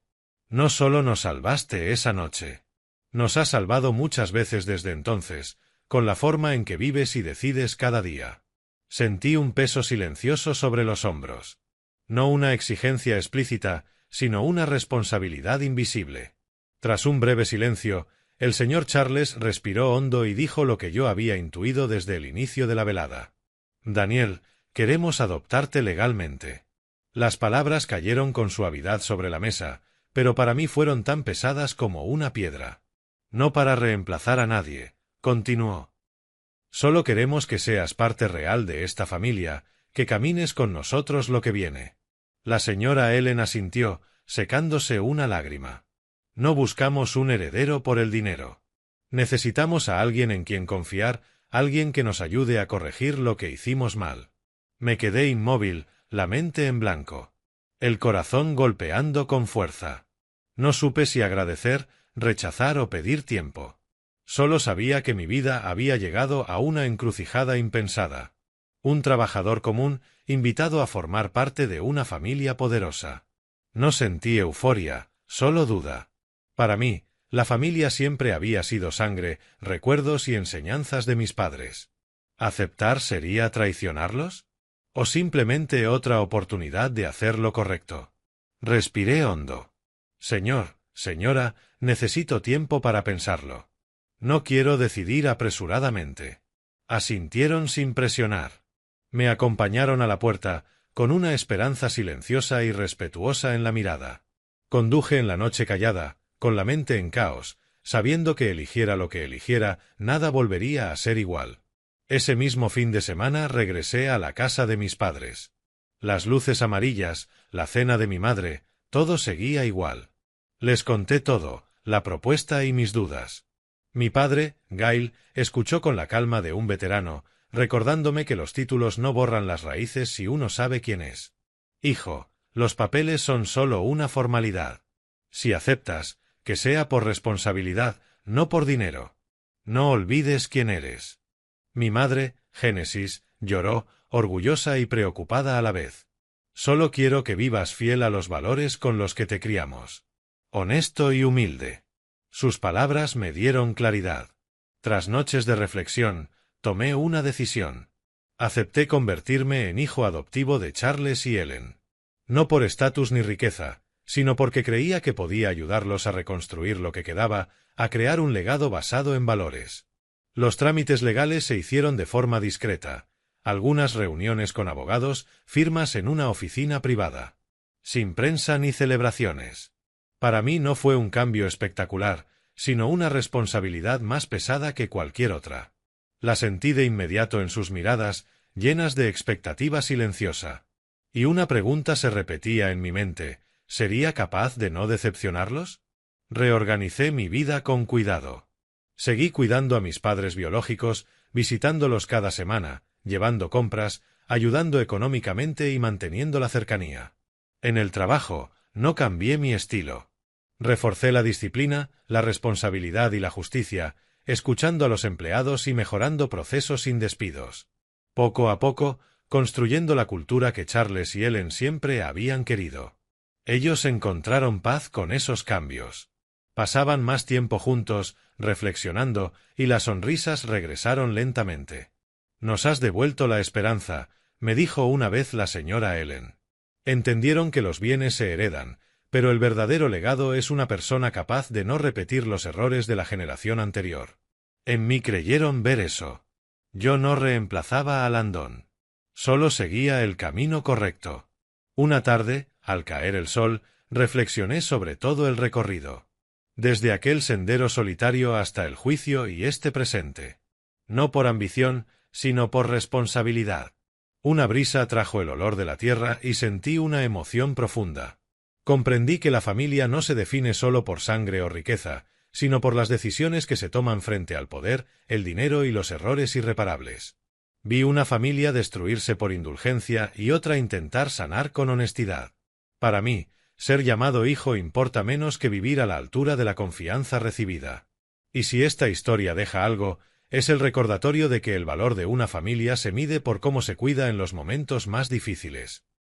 «No solo nos salvaste esa noche. Nos has salvado muchas veces desde entonces, con la forma en que vives y decides cada día». Sentí un peso silencioso sobre los hombros. No una exigencia explícita, sino una responsabilidad invisible. Tras un breve silencio, el señor Charles respiró hondo y dijo lo que yo había intuido desde el inicio de la velada. «Daniel, queremos adoptarte legalmente». Las palabras cayeron con suavidad sobre la mesa, pero para mí fueron tan pesadas como una piedra. «No para reemplazar a nadie», continuó. «Solo queremos que seas parte real de esta familia, que camines con nosotros lo que viene». La señora Ellen asintió, secándose una lágrima. «No buscamos un heredero por el dinero. Necesitamos a alguien en quien confiar, alguien que nos ayude a corregir lo que hicimos mal». Me quedé inmóvil, la mente en blanco. El corazón golpeando con fuerza. No supe si agradecer, rechazar o pedir tiempo. Solo sabía que mi vida había llegado a una encrucijada impensada. Un trabajador común, invitado a formar parte de una familia poderosa. No sentí euforia, solo duda. Para mí, la familia siempre había sido sangre, recuerdos y enseñanzas de mis padres. ¿Aceptar sería traicionarlos? ¿O simplemente otra oportunidad de hacer lo correcto? Respiré hondo. «Señor, señora, necesito tiempo para pensarlo. No quiero decidir apresuradamente». Asintieron sin presionar. Me acompañaron a la puerta, con una esperanza silenciosa y respetuosa en la mirada. Conduje en la noche callada, con la mente en caos, sabiendo que eligiera lo que eligiera, nada volvería a ser igual. Ese mismo fin de semana regresé a la casa de mis padres. Las luces amarillas, la cena de mi madre, todo seguía igual. Les conté todo, la propuesta y mis dudas. Mi padre, Gail, escuchó con la calma de un veterano, recordándome que los títulos no borran las raíces si uno sabe quién es. «Hijo, los papeles son solo una formalidad. Si aceptas, que sea por responsabilidad, no por dinero. No olvides quién eres». Mi madre, Génesis, lloró, orgullosa y preocupada a la vez. Solo quiero que vivas fiel a los valores con los que te criamos. Honesto y humilde. Sus palabras me dieron claridad. Tras noches de reflexión, tomé una decisión. Acepté convertirme en hijo adoptivo de Charles y Ellen. No por estatus ni riqueza, sino porque creía que podía ayudarlos a reconstruir lo que quedaba, a crear un legado basado en valores. Los trámites legales se hicieron de forma discreta. Algunas reuniones con abogados, firmas en una oficina privada. Sin prensa ni celebraciones. Para mí no fue un cambio espectacular, sino una responsabilidad más pesada que cualquier otra. La sentí de inmediato en sus miradas, llenas de expectativa silenciosa. Y una pregunta se repetía en mi mente: ¿sería capaz de no decepcionarlos? Reorganicé mi vida con cuidado. Seguí cuidando a mis padres biológicos, visitándolos cada semana, llevando compras, ayudando económicamente y manteniendo la cercanía. En el trabajo, no cambié mi estilo. Reforcé la disciplina, la responsabilidad y la justicia, escuchando a los empleados y mejorando procesos sin despidos. Poco a poco, construyendo la cultura que Charles y Ellen siempre habían querido. Ellos encontraron paz con esos cambios. Pasaban más tiempo juntos, reflexionando, y las sonrisas regresaron lentamente. «Nos has devuelto la esperanza», me dijo una vez la señora Ellen. Entendieron que los bienes se heredan, pero el verdadero legado es una persona capaz de no repetir los errores de la generación anterior. En mí creyeron ver eso. Yo no reemplazaba a Landon. Solo seguía el camino correcto. Una tarde, al caer el sol, reflexioné sobre todo el recorrido. Desde aquel sendero solitario hasta el juicio y este presente. No por ambición, sino por responsabilidad. Una brisa trajo el olor de la tierra y sentí una emoción profunda. Comprendí que la familia no se define solo por sangre o riqueza, sino por las decisiones que se toman frente al poder, el dinero y los errores irreparables. Vi una familia destruirse por indulgencia y otra intentar sanar con honestidad. Para mí, ser llamado hijo importa menos que vivir a la altura de la confianza recibida. Y si esta historia deja algo, es el recordatorio de que el valor de una familia se mide por cómo se cuida en los momentos más difíciles.